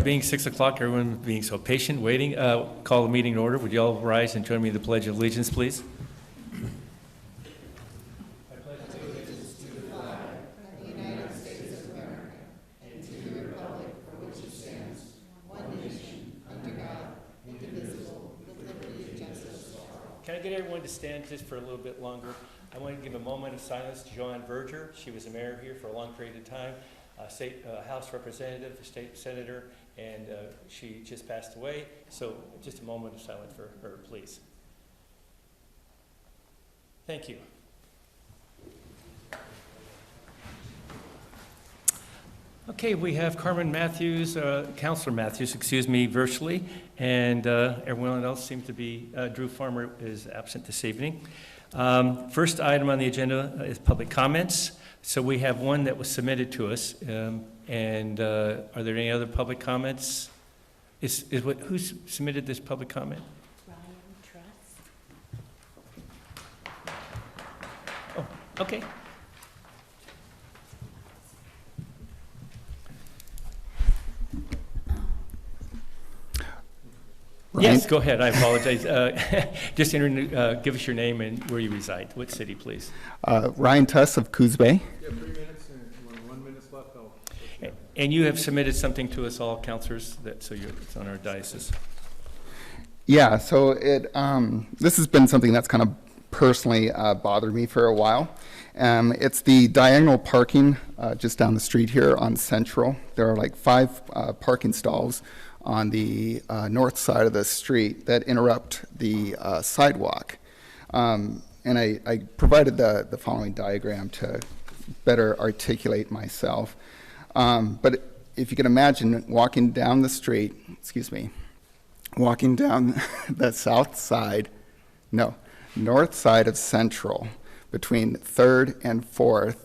Being 6 o'clock, everyone being so patient, waiting, call the meeting in order. Would you all rise and join me in the Pledge of Allegiance, please? Can I get everyone to stand just for a little bit longer? I want to give a moment of silence to Joanne Berger. She was a mayor here for a long period of time, state House representative, state senator, and she just passed away. So just a moment of silence for her, please. Thank you. Okay, we have Carmen Matthews, Councilor Matthews, excuse me, virtually, and everyone else seems to be, Drew Farmer is absent this evening. First item on the agenda is public comments. So we have one that was submitted to us, and are there any other public comments? Who's submitted this public comment? Ryan Truss. Oh, okay. Yes, go ahead. I apologize. Just give us your name and where you reside. What city, please? Ryan Tuss of Coos Bay. Yeah, 3 minutes and 1 minute left. And you have submitted something to us all, councilors, so it's on our diocese. Yeah, so this has been something that's kind of personally bothered me for a while. It's the diagonal parking just down the street here on Central. There are like 5 parking stalls on the north side of the street that interrupt the sidewalk. And I provided the following diagram to better articulate myself. But if you can imagine walking down the street, walking down the north side of Central between 3rd and 4th,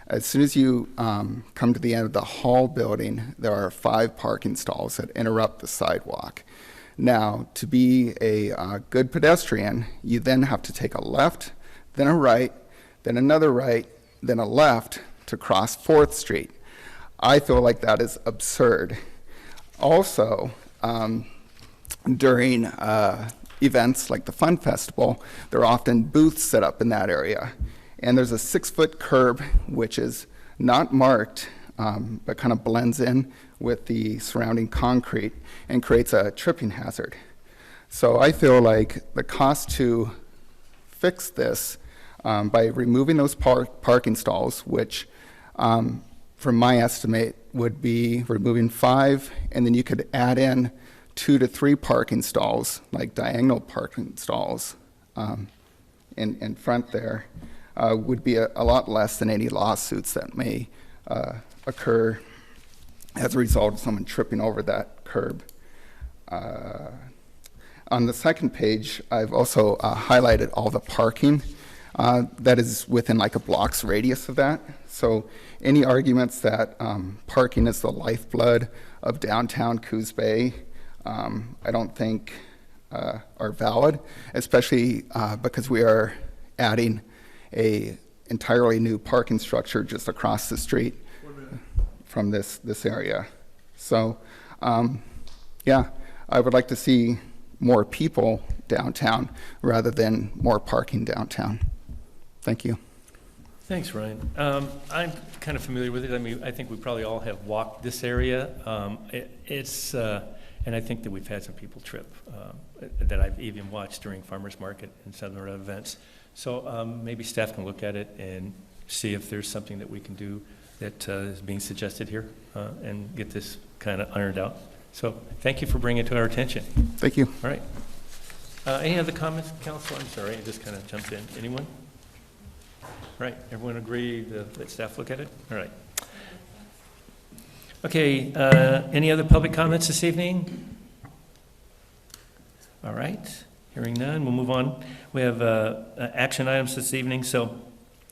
as soon as you come to the end of the hall building, there are 5 parking stalls that interrupt the sidewalk. Now, to be a good pedestrian, you then have to take a left, then a right, then another right, then a left to cross 4th Street. I feel like that is absurd. Also, during events like the Fun Festival, there are often booths set up in that area. And there's a 6-foot curb, which is not marked, but kind of blends in with the surrounding concrete and creates a tripping hazard. So I feel like the cost to fix this by removing those parking stalls, which from my estimate would be removing 5, and then you could add in 2 to 3 parking stalls, like diagonal parking stalls in front there. Would be a lot less than any lawsuits that may occur as a result of someone tripping over that curb. On the second page, I've also highlighted all the parking that is within like a block's radius of that. So any arguments that parking is the lifeblood of downtown Coos Bay, I don't think are valid, especially because we are adding a entirely new parking structure just across the street from this area. So, yeah, I would like to see more people downtown rather than more parking downtown. Thank you. Thanks, Ryan. I'm kind of familiar with it. I mean, I think we probably all have walked this area. And I think that we've had some people trip that I've even watched during farmers market and some other events. So maybe staff can look at it and see if there's something that we can do that is being suggested here and get this kind of ironed out. So thank you for bringing it to our attention. Thank you. All right. Any other comments, Council? I'm sorry, I just kind of jumped in. Anyone? All right. Everyone agree to let staff look at it? All right. Okay. Any other public comments this evening? All right. Hearing none, we'll move on. We have action items this evening. So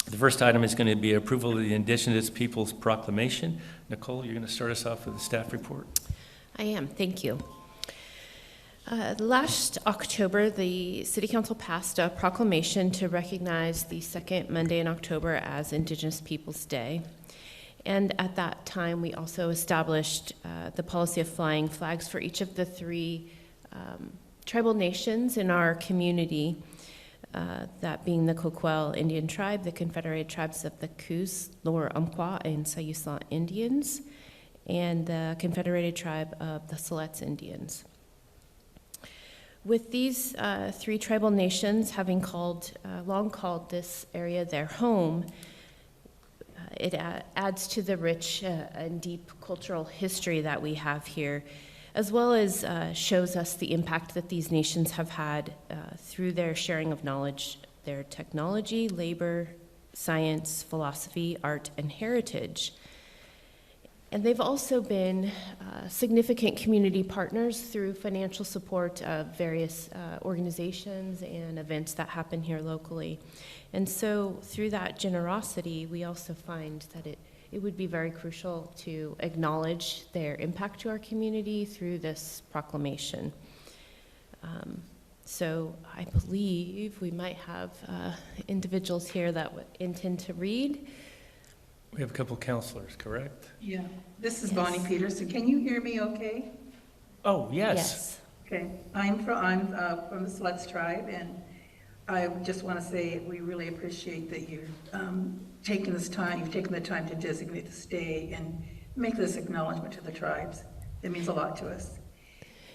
the first item is going to be approval of the Indigenous Peoples Proclamation. Nicole, you're going to start us off with the staff report. I am, thank you. Last October, the City Council passed a proclamation to recognize the second Monday in October as Indigenous Peoples Day. And at that time, we also established the policy of flying flags for each of the three tribal nations in our community, that being the Coquel Indian tribe, the Confederated Tribes of the Coos, Lower Umpqua, and Sayusla Indians, and the Confederated Tribe of the Siletz Indians. With these three tribal nations having long called this area their home, it adds to the rich and deep cultural history that we have here, as well as shows us the impact that these nations have had through their sharing of knowledge, their technology, labor, science, philosophy, art, and heritage. And they've also been significant community partners through financial support of various organizations and events that happen here locally. And so through that generosity, we also find that it would be very crucial to acknowledge their impact to our community through this proclamation. So I believe we might have individuals here that would intend to read. We have a couple counselors, correct? Yeah, this is Yes. Bonnie Peterson. Can you hear me okay? Oh, yes. Okay, I'm from the Siletz tribe, and I just want to say we really appreciate that you're taking this time, you've taken the time to designate this day and make this acknowledgement to the tribes. It means a lot to us.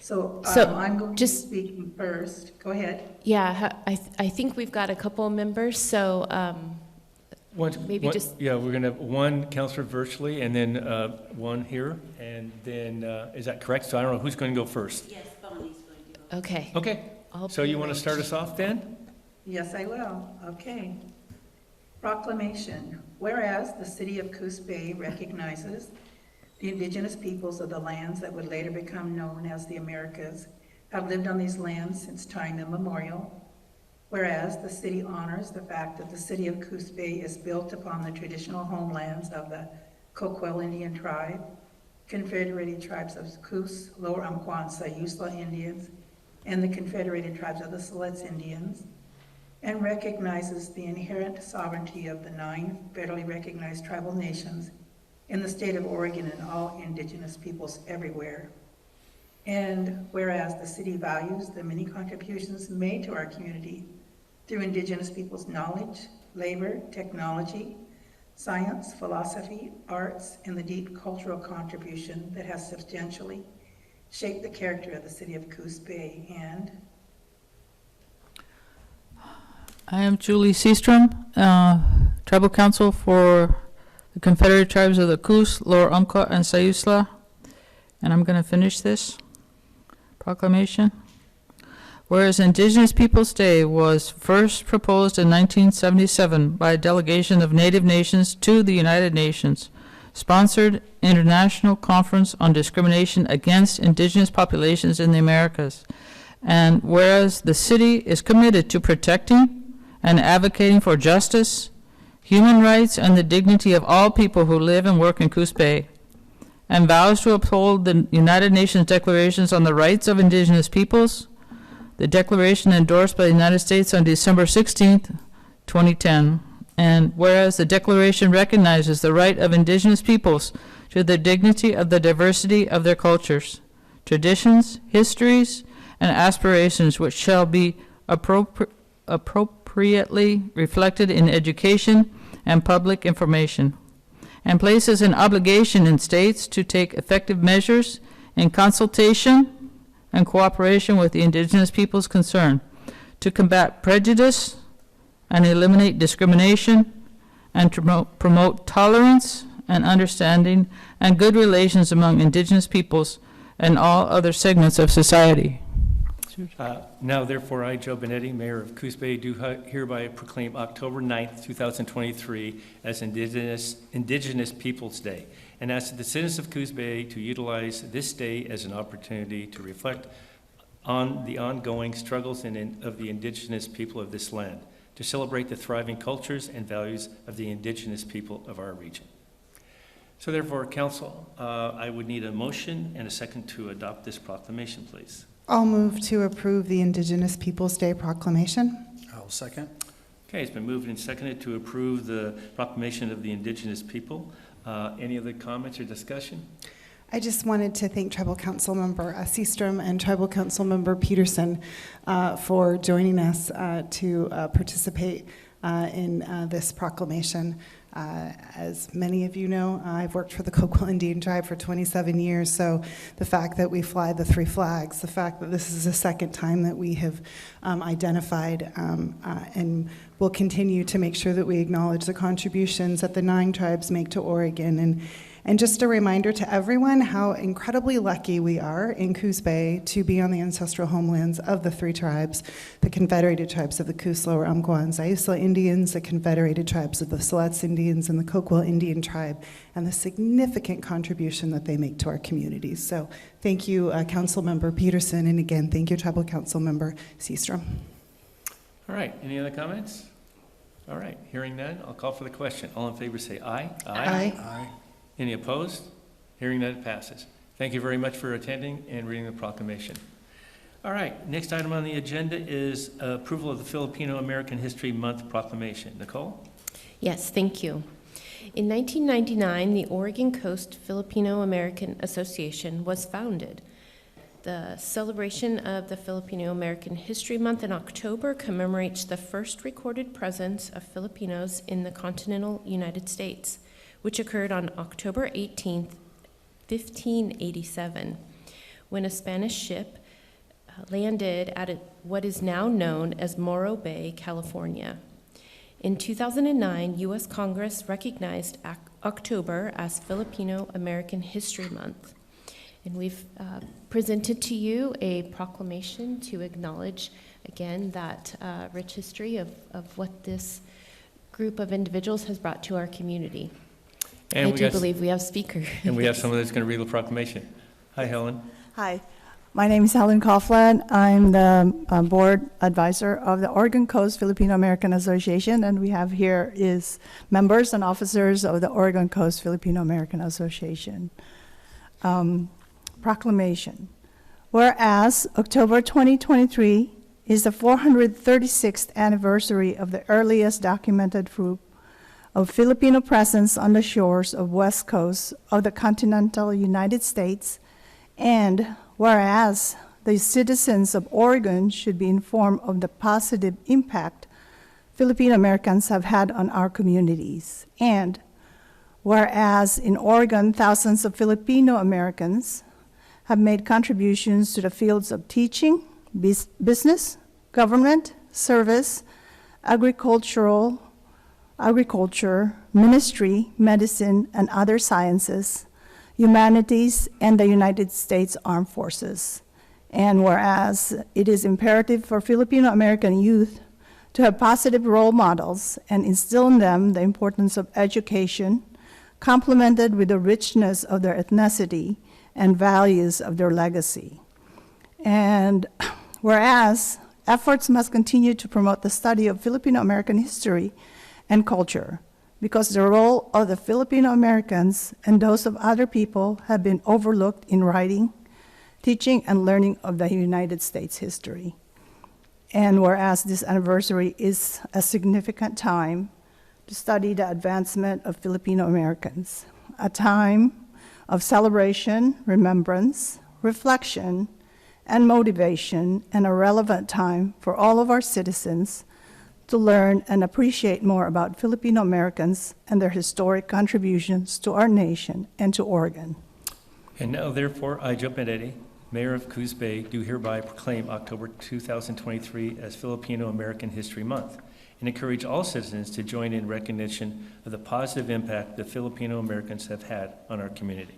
So I'm going to be speaking first. Go ahead. Yeah, I think we've got a couple of members, so Yeah, we're going to have one counselor virtually and then one here. And then, is that correct? So I don't know, who's going to go first? Yes, Bonnie's going to go. okay. Okay, so you want to start us off then? Yes, I will. Okay. Proclamation. Whereas the city of Coos Bay recognizes the indigenous peoples of the lands that would later become known as the Americas have lived on these lands since time immemorial. Whereas the city honors the fact that the city of Coos Bay is built upon the traditional homelands of the Coquel Indian tribe, Confederated Tribes of Coos, Lower Umpqua, and Sayusla Indians, and the Confederated Tribes of the Siletz Indians, and recognizes the inherent sovereignty of the 9 federally recognized tribal nations in the state of Oregon and all indigenous peoples everywhere. And whereas the city values the many contributions made to our community through indigenous peoples' knowledge, labor, technology, science, philosophy, arts, and the deep cultural contribution that has substantially shaped the character of the city of Coos Bay. And I am Julie Seastrom, Tribal Council for the Confederate Tribes of the Coos, Lower Umpqua, and Sayusla. And I'm going to finish this proclamation. Whereas Indigenous Peoples Day was first proposed in 1977 by a delegation of Native nations to the United Nations, sponsored International Conference on Discrimination Against Indigenous Populations in the Americas. And whereas the city is committed to protecting and advocating for justice, human rights, and the dignity of all people who live and work in Coos Bay, and vows to uphold the United Nations Declarations on the Rights of Indigenous Peoples, the declaration endorsed by the United States on December 16th, 2010. And whereas the declaration recognizes the right of Indigenous peoples to the dignity of the diversity of their cultures, traditions, histories, and aspirations, which shall be appropriately reflected in education and public information, and places an obligation in states to take effective measures in consultation and cooperation with the indigenous peoples concerned to combat prejudice and eliminate discrimination and to promote tolerance and understanding and good relations among indigenous peoples and all other segments of society. Now therefore, I, Joe Benetti, Mayor of Coos Bay, do hereby proclaim October 9th, 2023 as Indigenous Peoples Day, and ask the citizens of Coos Bay to utilize this day as an opportunity to reflect on the ongoing struggles of the indigenous people of this land, to celebrate the thriving cultures and values of the indigenous people of our region. So therefore, Council, I would need a motion and a second to adopt this proclamation, please. I'll move to approve the Indigenous Peoples' Day proclamation. I'll second. Okay, it's been moved and seconded to approve the proclamation of the indigenous people Any other comments or discussion? I just wanted to thank Tribal Council Member Seastrom and Tribal Council Member Peterson for joining us to participate in this proclamation. As many of you know, I've worked for the Coquille Indian Tribe for 27 years, so the fact that we fly the 3 flags, the fact that this is the second time that we have identified and will continue to make sure that we acknowledge the contributions that the 9 tribes make to Oregon. And just a reminder to everyone how incredibly lucky we are in Coos Bay to be on the ancestral homelands of the 3 tribes, the Confederated Tribes of the Coos, Lower Umpqua, and Zaisla Indians, the Confederated Tribes of the Siletz Indians, and the Coquille Indian Tribe, and the significant contribution that they make to our communities. So thank you, Councilmember Peterson, and again, thank you, Tribal Council Member Seastrom. All right, any other comments? All right, hearing none, I'll call for the question. All in favor say aye. Aye. Any opposed? Hearing none, it passes. Thank you very much for attending and reading the proclamation. All right, next item on the agenda is approval of the Filipino American History Month proclamation. Nicole? Yes, thank you. In 1999, the Oregon Coast Filipino American Association was founded. The celebration of the Filipino American History Month in October commemorates the first recorded presence of Filipinos in the continental United States, which occurred on October 18, 1587, when a Spanish ship landed at what is now known as Morro Bay, California. In 2009, U.S. Congress recognized October as Filipino American History Month. And we've presented to you a proclamation to acknowledge, again, that rich history of what this group of individuals has brought to our community. And I do believe we have speakers. And we have someone that's going to read the proclamation. Hi, Helen. Hi, my name is Helen Coughlin. I'm the board advisor of the Oregon Coast Filipino American Association, and we have here is members and officers of the Oregon Coast Filipino American Association. Proclamation. Whereas October 2023 is the 436th anniversary of the earliest documented group of Filipino presence on the shores of West Coast of the continental United States, and whereas the citizens of Oregon should be informed of the positive impact Filipino Americans have had on our communities, and whereas in Oregon, thousands of Filipino Americans have made contributions to the fields of teaching, business, government, service, agriculture, ministry, medicine, and other sciences, humanities, and the United States Armed Forces. And whereas it is imperative for Filipino American youth to have positive role models and instill in them the importance of education, complemented with the richness of their ethnicity and values of their legacy. And whereas efforts must continue to promote the study of Filipino American history and culture, because the role of the Filipino Americans and those of other people have been overlooked in writing, teaching, and learning of the United States history. And whereas this anniversary is a significant time to study the advancement of Filipino Americans, a time of celebration, remembrance, reflection, and motivation, and a relevant time for all of our citizens to learn and appreciate more about Filipino Americans and their historic contributions to our nation and to Oregon. And now, therefore, I, Joe Benetti, Mayor of Coos Bay, do hereby proclaim October 2023 as Filipino American History Month and encourage all citizens to join in recognition of the positive impact the Filipino Americans have had on our community.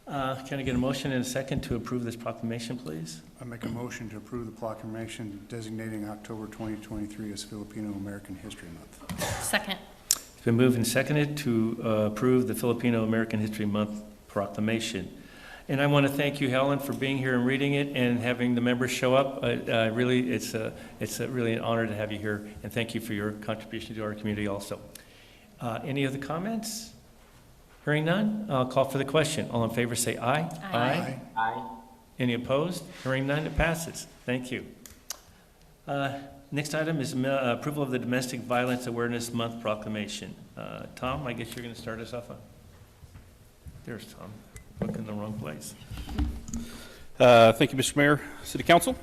Can I get a motion and a second to approve this proclamation, please? I make a motion to approve the proclamation designating October 2023 as Filipino American History Month. Second. It's been moved and seconded to approve the Filipino American History Month proclamation. And I want to thank you, Helen, for being here and reading it and having the members show up. Really, it's really an honor to have you here, and thank you for your contribution to our community also. Any other comments? Hearing none, I'll call for the question. All in favor say aye. Aye. Any opposed? Hearing none, it passes. Thank you. Next item is approval of the Domestic Violence Awareness Month proclamation. Tom, I guess you're going to start us off on. There's Tom. Look in the wrong place. Thank you, Mr. Mayor, City Council.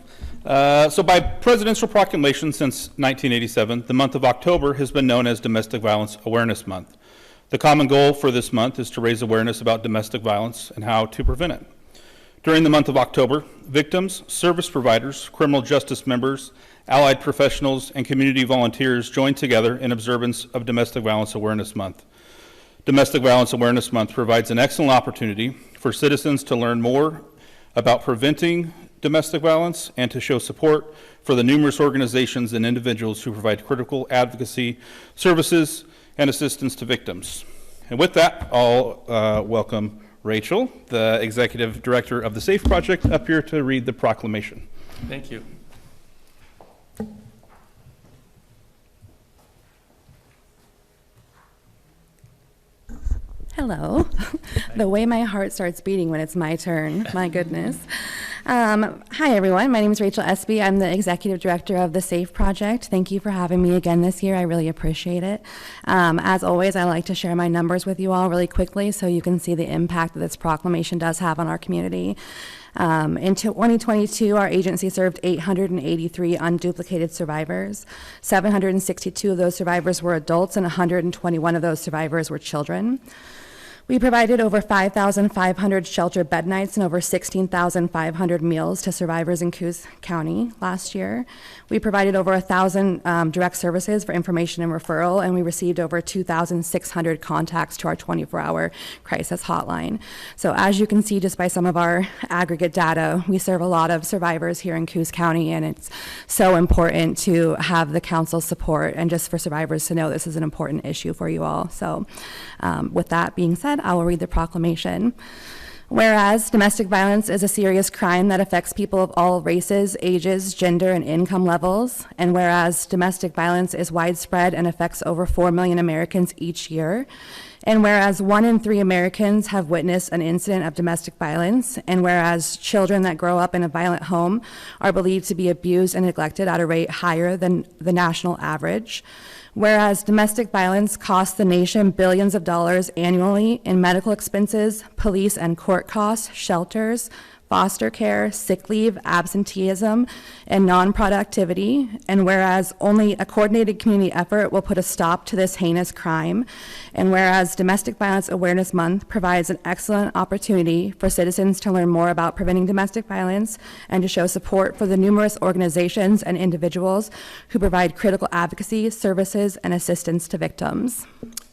So by presidential proclamation since 1987, the month of October has been known as Domestic Violence Awareness Month. The common goal for this month is to raise awareness about domestic violence and how to prevent it. During the month of October, victims, service providers, criminal justice members, allied professionals, and community volunteers join together in observance of Domestic Violence Awareness Month. Domestic Violence Awareness Month provides an excellent opportunity for citizens to learn more about preventing domestic violence and to show support for the numerous organizations and individuals who provide critical advocacy services and assistance to victims. And with that, I'll welcome Rachel, the Executive Director of the SAFE Project, up here to read the proclamation. Thank you. Hello. The way my heart starts beating when it's my turn, my goodness. Hi, everyone. My name is Rachel Espy. I'm the Executive Director of the SAFE Project. Thank you for having me again this year. I really appreciate it. As always, I like to share my numbers with you all really quickly so you can see the impact that this proclamation does have on our community. In 2022, our agency served 883 unduplicated survivors. 762 of those survivors were adults, and 121 of those survivors were children. We provided over 5,500 shelter bed nights and over 16,500 meals to survivors in Coos County last year. We provided over 1,000 direct services for information and referral, and we received over 2,600 contacts to our 24-hour crisis hotline. So as you can see just by some of our aggregate data, we serve a lot of survivors here in Coos County, and it's so important to have the council's support and just for survivors to know this is an important issue for you all. So with that being said, I will read the proclamation. Whereas domestic violence is a serious crime that affects people of all races, ages, gender, and income levels, and whereas domestic violence is widespread and affects over 4 million Americans each year, and whereas 1 in 3 Americans have witnessed an incident of domestic violence, and whereas children that grow up in a violent home are believed to be abused and neglected at a rate higher than the national average, whereas domestic violence costs the nation billions of dollars annually in medical expenses, police and court costs, shelters, foster care, sick leave, absenteeism, and non-productivity, and whereas only a coordinated community effort will put a stop to this heinous crime, and whereas Domestic Violence Awareness Month provides an excellent opportunity for citizens to learn more about preventing domestic violence and to show support for the numerous organizations and individuals who provide critical advocacy, services, and assistance to victims.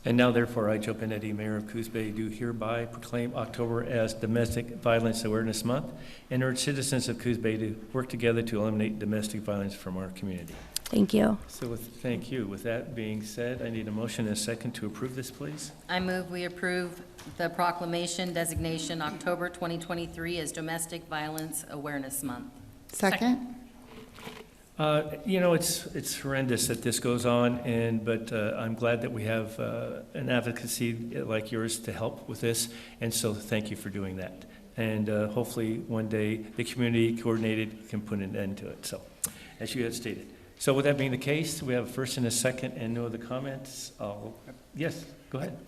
And now, therefore, I, Joe Benetti, Mayor of Coos Bay, do hereby proclaim October as Domestic Violence Awareness Month and urge citizens of Coos Bay to work together to eliminate domestic violence from our community. Thank you. So thank you. With that being said, I need a motion and a second to approve this, please. I move we approve the proclamation designation October 2023 as Domestic Violence Awareness Month. Second? You know, it's horrendous that this goes on, but I'm glad that we have an advocacy like yours to help with this, and so thank you for doing that. And hopefully one day the community coordinated can put an end to it, so, as you had stated. So with that being the case, we have a first and a second and no other comments. Yes, go ahead.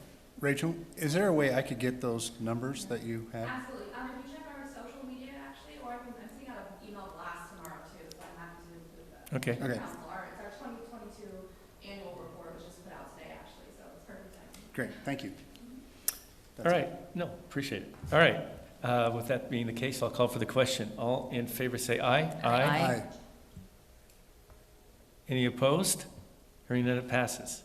Rachel, is there a way I could get those numbers that you have? Absolutely. If you check our social media, actually, or I'm sending out an email blast tomorrow, too, so I'm happy to include that. Okay. Okay. It's our 2022 annual report, which was put out today, actually, so it's perfect timing. Great, thank you. All right, no, appreciate it. All right, with that being the case, I'll call for the question. All in favor say aye. Aye. Any opposed? Hearing that, it passes.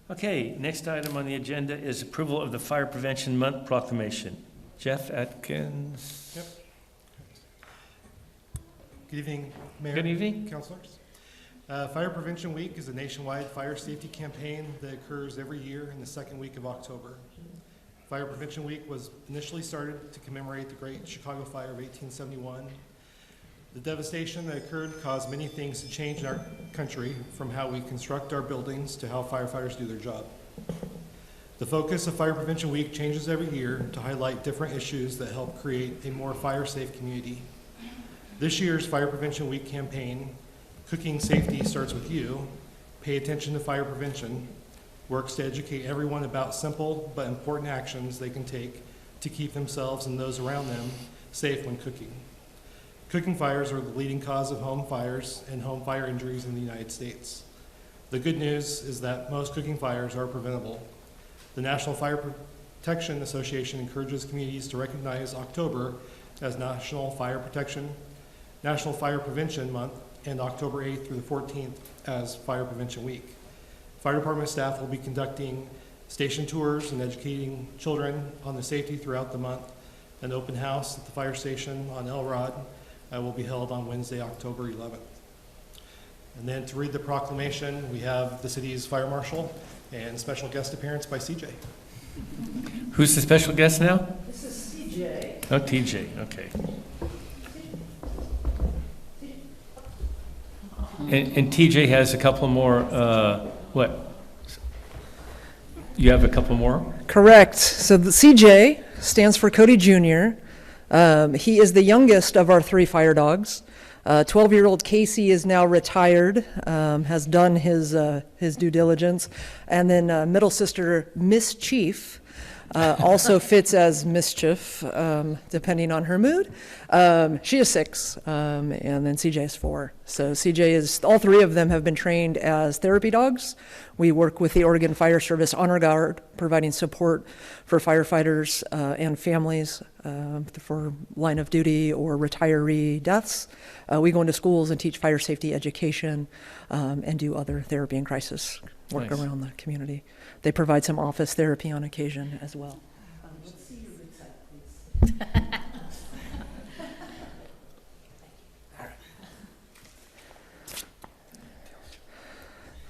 Okay, next item on the agenda is approval of the Fire Prevention Month proclamation. Jeff Atkins. Yep. Good evening, Mayor. Good evening. Councilors. Fire Prevention Week is a nationwide fire safety campaign that occurs every year in the second week of October. Fire Prevention Week was initially started to commemorate the Great Chicago Fire of 1871. The devastation that occurred caused many things to change in our country, from how we construct our buildings to how firefighters do their job. The focus of Fire Prevention Week changes every year to highlight different issues that help create a more fire-safe community. This year's Fire Prevention Week campaign Cooking safety starts with you. Pay attention to fire prevention. Works to educate everyone about simple but important actions they can take to keep themselves and those around them safe when cooking. Cooking fires are the leading cause of home fires and home fire injuries in the United States. The good news is that most cooking fires are preventable. The National Fire Protection Association encourages communities to recognize October as National Fire Prevention Month and October 8th through the 14th as Fire Prevention Week. Fire department staff will be conducting station tours and educating children on the safety throughout the month. An open house at the fire station on Elrod will be held on Wednesday, October 11th. And then to read the proclamation, we have the city's fire marshal and special guest appearance by CJ. Who's the special guest now? This is CJ. Oh, TJ, okay. And TJ has a couple more, what? You have a couple more? Correct. So the CJ stands for Cody Jr. He is the youngest of our 3 fire dogs. 12-year-old Casey is now retired, has done his due diligence. And then middle sister, Miss Chief, also fits as mischief, depending on her mood. She is 6, and then CJ is 4. So CJ is, all 3 of them have been trained as therapy dogs. We work with the Oregon Fire Service Honor Guard, providing support for firefighters and families for line of duty or retiree deaths. We go into schools and teach fire safety education and do other therapy and crisis work Nice. around the community. They provide some office therapy on occasion as well. Let's see your big set, please.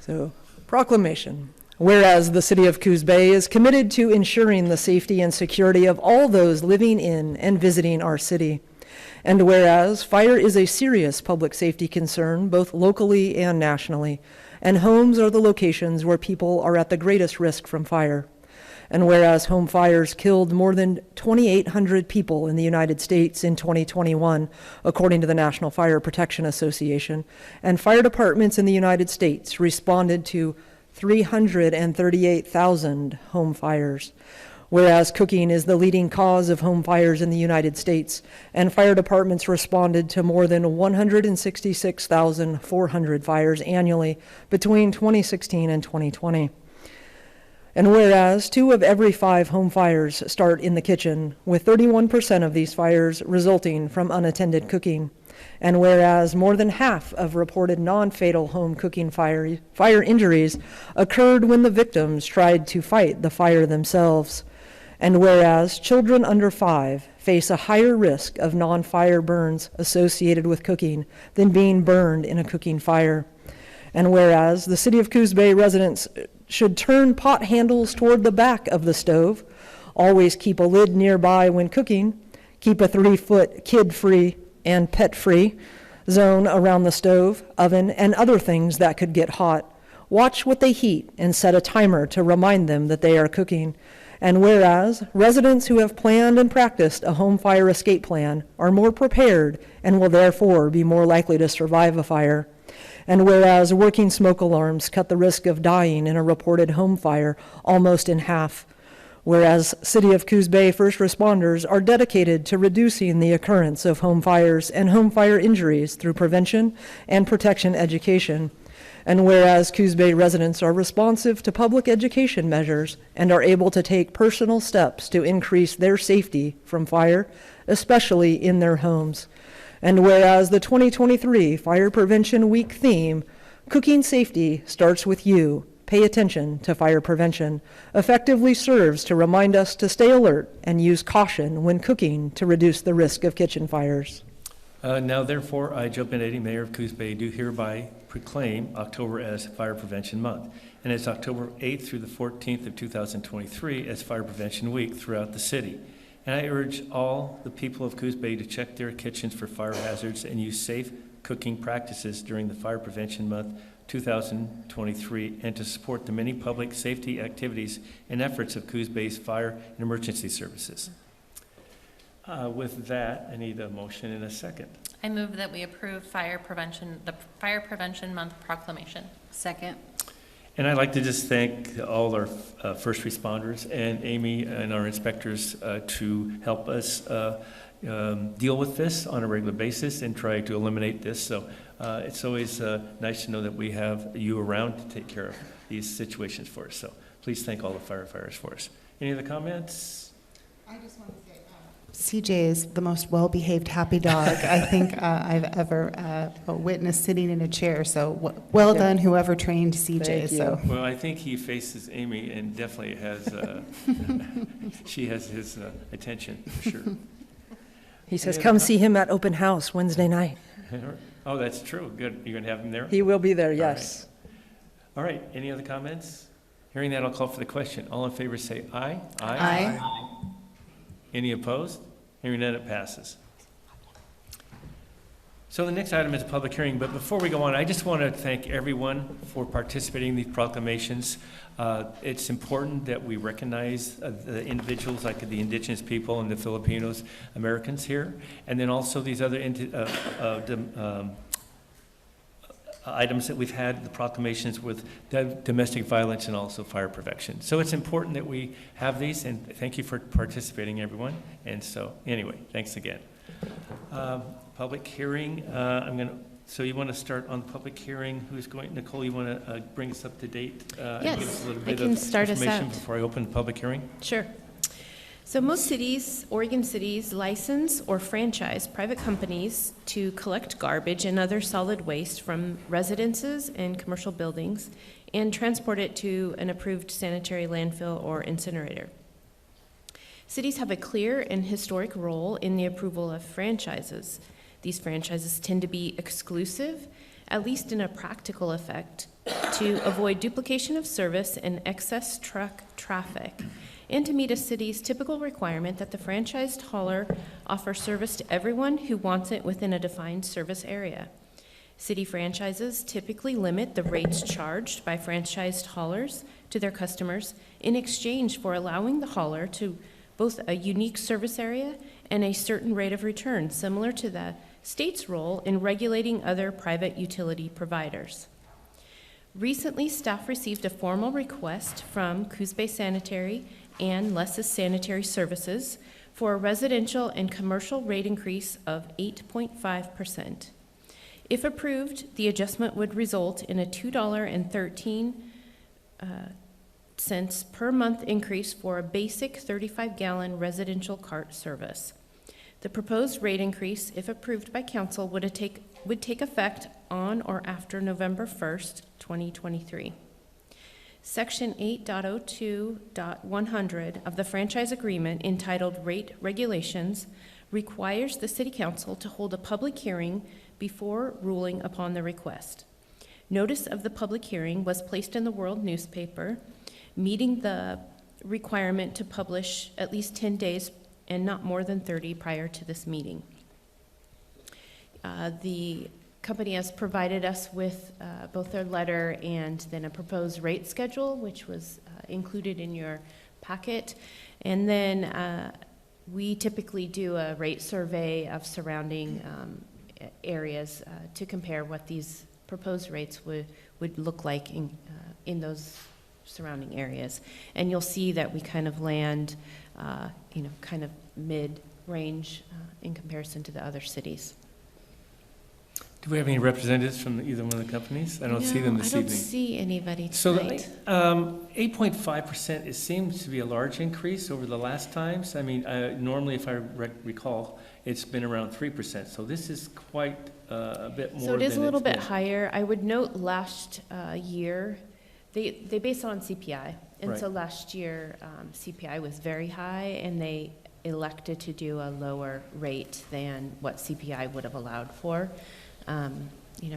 So, proclamation. Whereas the City of Coos Bay is committed to ensuring the safety and security of all those living in and visiting our city. And whereas fire is a serious public safety concern, both locally and nationally, and homes are the locations where people are at the greatest risk from fire. And whereas home fires killed more than 2,800 people in the United States in 2021, according to the National Fire Protection Association, and fire departments in the United States responded to 338,000 home fires. Whereas cooking is the leading cause of home fires in the United States, and fire departments responded to more than 166,400 fires annually between 2016 and 2020. And whereas 2 of every 5 home fires start in the kitchen, with 31% of these fires resulting from unattended cooking. And whereas more than half of reported non-fatal home cooking fire injuries occurred when the victims tried to fight the fire themselves. And whereas children under 5 face a higher risk of non-fire burns associated with cooking than being burned in a cooking fire. And whereas the City of Coos Bay residents should turn pot handles toward the back of the stove, always keep a lid nearby when cooking, keep a 3-foot kid-free and pet-free zone around the stove, oven, and other things that could get hot. Watch what they heat and set a timer to remind them that they are cooking. And whereas residents who have planned and practiced a home fire escape plan are more prepared and will therefore be more likely to survive a fire. And whereas working smoke alarms cut the risk of dying in a reported home fire almost in half. Whereas City of Coos Bay first responders are dedicated to reducing the occurrence of home fires and home fire injuries through prevention and protection education. And whereas Coos Bay residents are responsive to public education measures and are able to take personal steps to increase their safety from fire, especially in their homes. And whereas the 2023 Fire Prevention Week theme, Cooking Safety Starts With You, Pay Attention to Fire Prevention, effectively serves to remind us to stay alert and use caution when cooking to reduce the risk of kitchen fires. Now therefore, I, Joe Benetti, Mayor of Coos Bay, do hereby proclaim October as Fire Prevention Month, and it's October 8th through the 14th of 2023 as Fire Prevention Week throughout the city. And I urge all the people of Coos Bay to check their kitchens for fire hazards and use safe cooking practices during the Fire Prevention Month 2023, and to support the many public safety activities and efforts of Coos Bay's fire and emergency services. With that, I need a motion and a second. I move that we approve the Fire Prevention Month proclamation. Second. And I'd like to just thank all our first responders and Amy and our inspectors to help us deal with this on a regular basis and try to eliminate this. So it's always nice to know that we have you around to take care of these situations for us. So please thank all the firefighters for us. Any other comments? I just want to say, CJ is the most well-behaved happy dog I think I've ever witnessed sitting in a chair. So well done, whoever trained CJ. Thank you. So Well, I think he faces Amy and definitely has, she has his attention, for sure. He says, Any come other see him at open house Wednesday night. Oh, that's true. Good. You're going to have him there? He will be there, yes. All right. Any other comments? Hearing that, I'll call for the question. All in favor say aye. Aye. Any opposed? Hearing that, it passes. So the next item is a public hearing, but before we go on, I just want to thank everyone for participating in these proclamations. It's important that we recognize the individuals like the indigenous people and the Filipinos, Americans here, and then also these other items that we've had, the proclamations with domestic violence and also fire prevention. So it's important that we have these, and thank you for participating, everyone. And so, anyway, thanks again. Public hearing, so you want to start on the public hearing? Who's going, Nicole, you want to bring us up to date? And give us a little bit can of start us information out. before I open the public hearing? Sure. So most cities, Oregon cities, license or franchise private companies to collect garbage and other solid waste from residences and commercial buildings and transport it to an approved sanitary landfill or incinerator. Cities have a clear and historic role in the approval of franchises. These franchises tend to be exclusive, at least in a practical effect, to avoid duplication of service and excess truck traffic, and to meet a city's typical requirement that the franchised hauler offer service to everyone who wants it within a defined service area. City franchises typically limit the rates charged by franchised haulers to their customers in exchange for allowing the hauler to both a unique service area and a certain rate of return, similar to the state's role in regulating other private utility providers. Recently, staff received a formal request from Coos Bay Sanitary and Les's Sanitary Services for a residential and commercial rate increase of 8.5%. If approved, the adjustment would result in a $2.13 per month increase for a basic 35-gallon residential cart service. The proposed rate increase, if approved by council, would take effect on or after November 1st, 2023. Section 8.02.100 of the franchise agreement, entitled Rate Regulations, requires the City Council to hold a public hearing before ruling upon the request. Notice of the public hearing was placed in the World newspaper, meeting the requirement to publish at least 10 days and not more than 30 prior to this meeting. The company has provided us with both their letter and then a proposed rate schedule, which was included in your packet. And then we typically do a rate survey of surrounding areas to compare what these proposed rates would look like in those surrounding areas. And you'll see that we kind of land, kind of mid-range in comparison to the other cities. Do we have any representatives from either one of the companies? I don't see them this evening. I don't see anybody So tonight. 8.5%, it seems to be a large increase over the last times. I mean, normally, if I recall, it's been around 3%. So this is quite a bit more So it is a than little it's bit been. higher. I would note last year, they base it on CPI. And Right. so last year, CPI was very high, and they elected to do a lower rate than what CPI would have allowed for.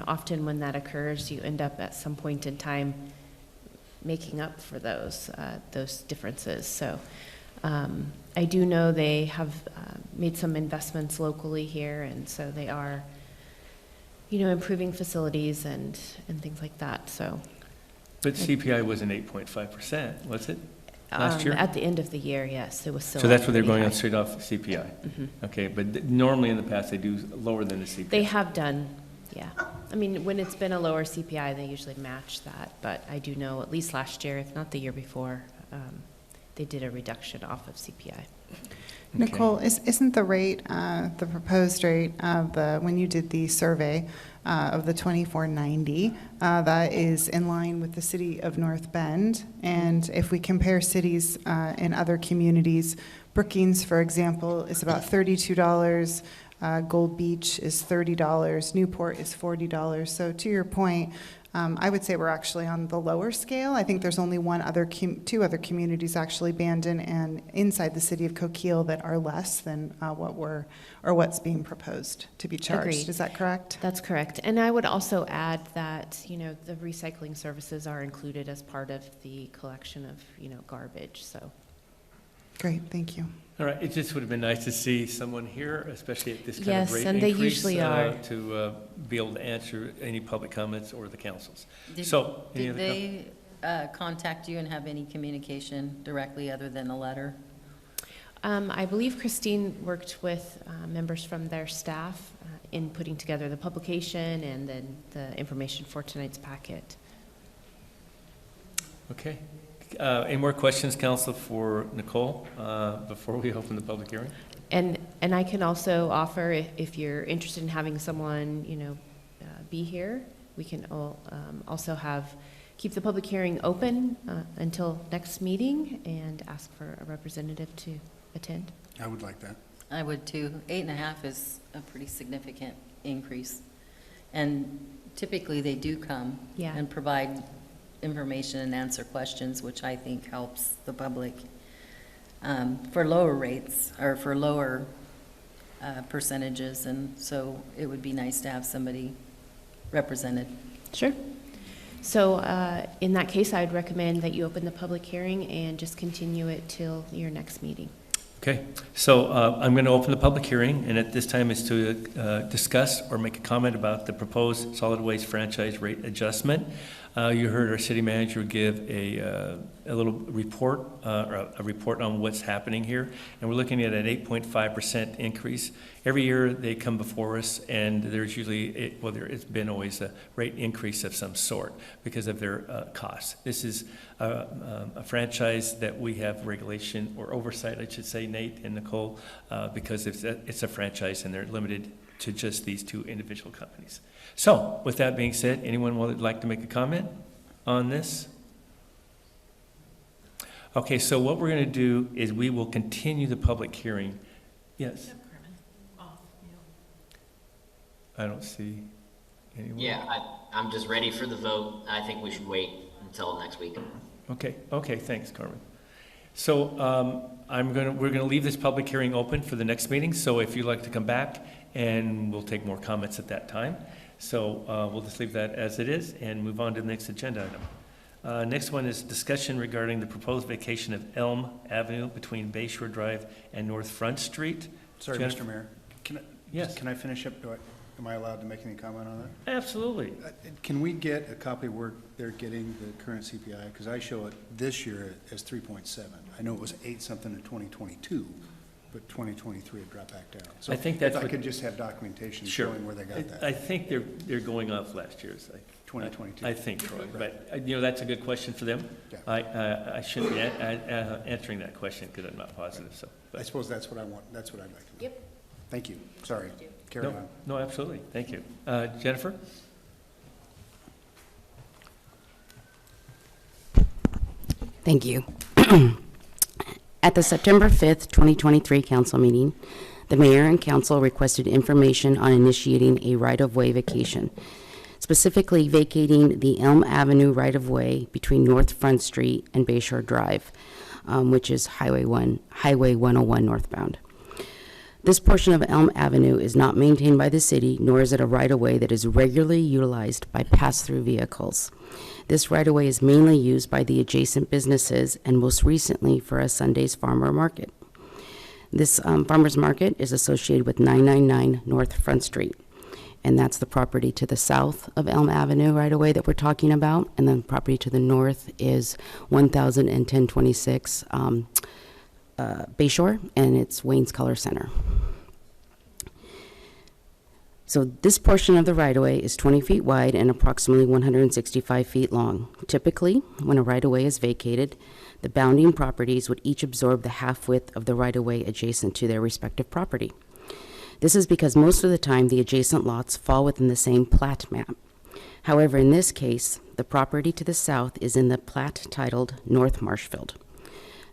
Often when that occurs, you end up at some point in time making up for those differences. So I do know they have made some investments locally here, and so they are, improving facilities and things like that. So But CPI wasn't 8.5%, was it? last year? At the end of the year, yes, it was still. So that's what they're pretty going on high. straight off CPI? Mhm. Okay, but normally in the past, they do lower than the CPI? They have done, yeah. I mean, when it's been a lower CPI, they usually match that, but I do know at least last year, if not the year before, they did a reduction off of CPI. Nicole, isn't the rate, the proposed rate of the, when you did the survey of the 2490, that is in line with the city of North Bend? And if we compare cities in other communities, Brookings, for example, is about $32. Gold Beach is $30. Newport is $40. So to your point, I would say we're actually on the lower scale. I think there's only two other communities, actually, Bandon and inside the city of Coquille, that are less than what's being proposed to be charged. Agreed. Is that correct? That's correct. And I would also add that, the recycling services are included as part of the collection of, garbage, so. Great, thank you. All right, it just would have been nice to see someone here, especially at this kind of Yes, rate and they increase, usually are. to be able to answer any public comments or the councils. Any Did other they contact you and have any communication directly other than a letter? I believe Christine worked with members from their staff in putting together the publication and then the information for tonight's packet. Okay. Any more questions, council, for Nicole, before we open the public hearing? And I can also offer, if you're interested in having someone, be here, we can also keep the public hearing open until next meeting and ask for a representative to attend. I would like that. I would too. 8.5 is a pretty significant increase. And typically they do come Yeah. and provide information and answer questions, which I think helps the public for lower rates or for lower percentages. And so it would be nice to have somebody represented. Sure. So in that case, I'd recommend that you open the public hearing and just continue it till your next meeting. Okay, so I'm going to open the public hearing, and at this time is to discuss or make a comment about the proposed solid waste franchise rate adjustment. You heard our city manager give a little report, or a report on what's happening here, and we're looking at an 8.5% increase. Every year they come before us, and there's usually, it's been always a rate increase of some sort because of their costs. This is a franchise that we have regulation or oversight, I should say, Nate and Nicole, because it's a franchise and they're limited to just these two individual companies. So, with that being said, anyone would like to make a comment on this? Okay, so what we're going to do is we will continue the public hearing. Yes? I don't see anyone. Yeah, I'm just ready for the vote. I think we should wait until next week. Okay, thanks, Carmen. So we're gonna leave this public hearing open for the next meeting, so if you'd like to come back, and we'll take more comments at that time. So we'll just leave that as it is and move on to the next agenda item. Next one is discussion regarding the proposed vacation of Elm Avenue between Bayshore Drive and North Front Street. Sorry, Jennifer? Mr. Mayor. Yes. Can I finish up? Am I allowed to make any comment on that? Absolutely. Can we get a copy of where they're getting the current CPI? Because I show it this year as 3.7. I know it was 8-something in 2022, but 2023 it dropped back down. So I think that's if I what- could just have documentation Sure. showing where they got that. I think they're going off last year's. 2022. I think, Troy, but that's a good question for them. Yeah. I shouldn't be answering that question because I'm not positive, so. I suppose that's what I want, that's what I'd like to know. Yep. Thank you. Sorry. Carry on. No, absolutely. Thank you. Jennifer? Thank you. At the September 5th, 2023 council meeting, the mayor and council requested information on initiating a right-of-way vacation, specifically vacating the Elm Avenue right-of-way between North Front Street and Bayshore Drive, which is Highway 101 northbound. This portion of Elm Avenue is not maintained by the city, nor is it a right-of-way that is regularly utilized by pass-through vehicles. This right-of-way is mainly used by the adjacent businesses and most recently for a Sunday's farmer market. This farmer's market is associated with 999 North Front Street, and that's the property to the south of Elm Avenue right away that we're talking about, and then property to the north is 1026 Bayshore, and it's Wayne's Color Center. So this portion of the right-of-way is 20 feet wide and approximately 165 feet long. Typically, when a right-of-way is vacated, the bounding properties would each absorb the half width of the right-of-way adjacent to their respective property. This is because most of the time the adjacent lots fall within the same plat map. However, in this case, the property to the south is in the plat titled North Marshfield.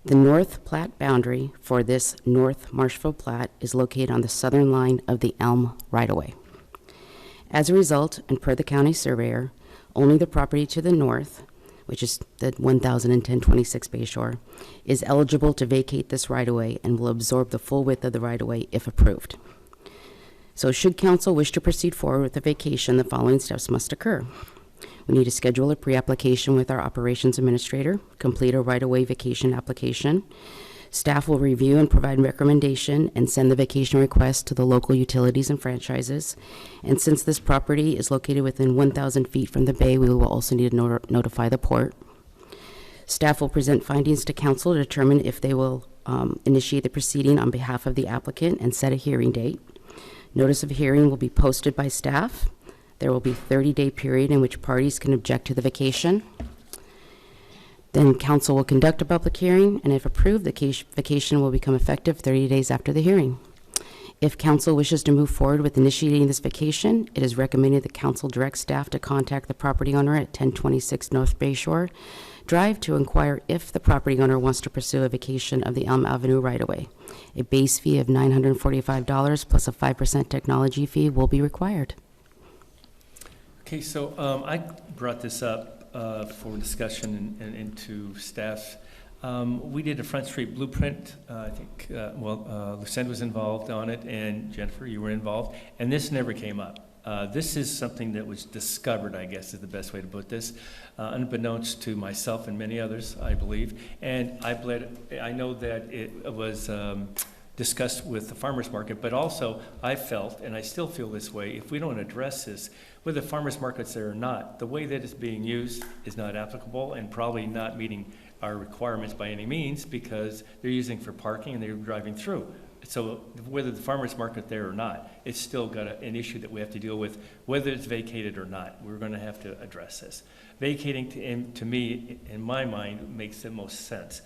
The north plat boundary for this North Marshfield plat is located on the southern line of the Elm right-of-way. As a result, and per the county surveyor, only the property to the north, which is the 1026 Bayshore, is eligible to vacate this right-of-way and will absorb the full width of the right-of-way if approved. So should council wish to proceed forward with the vacation, the following steps must occur. We need to schedule a pre-application with our operations administrator, complete a right-of-way vacation application. Staff will review and provide recommendation and send the vacation request to the local utilities and franchises. And since this property is located within 1,000 feet from the bay, we will also need to notify the port. Staff will present findings to council to determine if they will initiate the proceeding on behalf of the applicant and set a hearing date. Notice of hearing will be posted by staff. There will be a 30-day period in which parties can object to the vacation. Then council will conduct a public hearing, and if approved, the vacation will become effective 30 days after the hearing. If council wishes to move forward with initiating this vacation, it is recommended that council direct staff to contact the property owner at 1026 North Bayshore Drive to inquire if the property owner wants to pursue a vacation of the Elm Avenue right-of-way. A base fee of $945 plus a 5% technology fee will be required. Okay, so I brought this up for discussion and to staff. We did a Front Street blueprint. I think, Lucinda was involved on it, and Jennifer, you were involved, and this never came up. This is something that was discovered, I guess is the best way to put this, unbeknownst to myself and many others, I believe. And I know that it was discussed with the farmers market, but also I felt, and I still feel this way, if we don't address this, whether the farmers market's there or not, the way that it's being used is not applicable and probably not meeting our requirements by any means, because they're using for parking and they're driving through. So whether the farmers market there or not, it's still got an issue that we have to deal with, whether it's vacated or not. We're going to have to address this. Vacating, to me, in my mind, makes the most sense.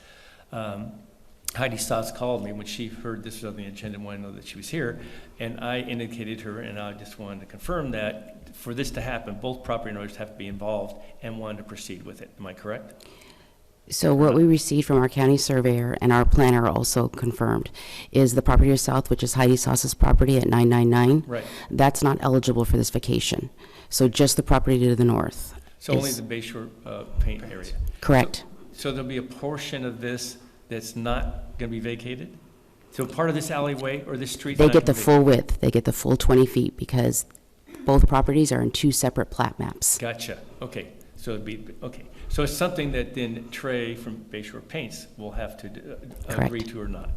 Heidi Stoss called me when she heard this was on the agenda and wanted to know that she was here, and I indicated to her, and I just wanted to confirm that for this to happen, both property owners have to be involved and wanted to proceed with it. Am I correct? So what we received from our county surveyor and our planner also confirmed is the property to the south, which is Heidi Sauce's property at 999. Right. That's not eligible for this vacation. So just the property to the north. So only the Bayshore paint area. Correct. So there'll be a portion of this that's not going to be vacated? So part of this alleyway or this street? They get the full width. They get the full 20 feet because both properties are in two separate plat maps. Gotcha. Okay. So it'd be, okay. So it's something that then Trey from Bayshore Paints will have to agree to or not?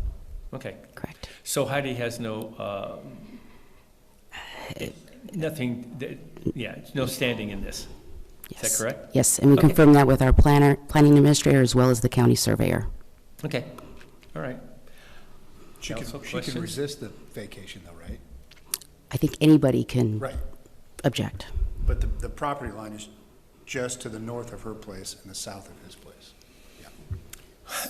Okay. Correct. So Heidi has no, nothing, no standing in this? Yes. Is that correct? Yes, and we confirmed that with our planning administrator as well as the county surveyor. Okay. All right. She can resist the vacation though, right? I think anybody can object. But the property line is just to the north of her place and the south of his place. Yeah.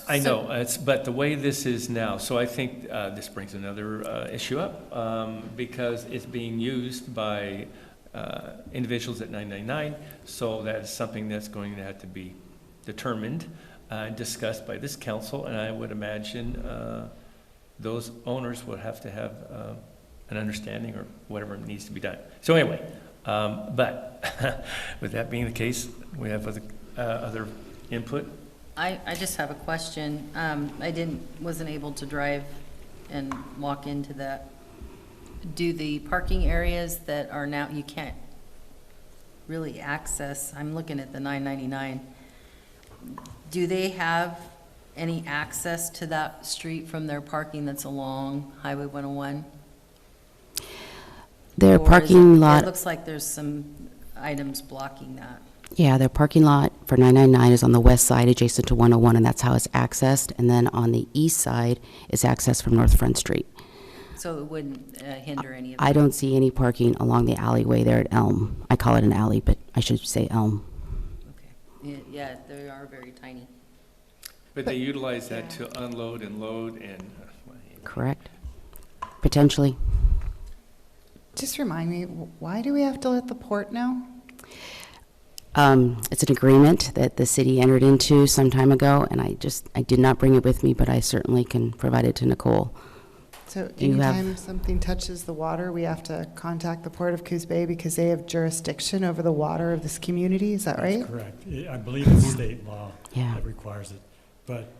I know, but the way this is now, so I think this brings another issue up because it's being used by individuals at 999, so that is something that's going to have to be determined and discussed by this council, and I would imagine those owners would have to have an understanding or whatever needs to be done. So anyway, but with that being the case, we have other input. I just have a question. I wasn't able to drive and walk into that. Do the parking areas that are now, you can't really access, I'm looking at the 999, do they have any access to that street from their parking that's along Highway 101? Their Or is parking it- lot- It looks like there's some items blocking that. Yeah, their parking lot for 999 is on the west side adjacent to 101, and that's how it's accessed. And then on the east side, it's accessed from North Front Street. So it wouldn't hinder any of that? I don't see any parking along the alleyway there at Elm. I call it an alley, but I should say Elm. Yeah, they are very tiny. But they utilize that to unload and load and, Correct? Potentially. Just remind me, why do we have to let the port know? It's an agreement that the city entered into some time ago, and I did not bring it with me, but I certainly can provide it to Nicole. So Do you have- anytime something touches the water, we have to contact the Port of Coos Bay because they have jurisdiction over the water of this community, is that right? That's correct. I believe it's state law Yeah. that requires it. But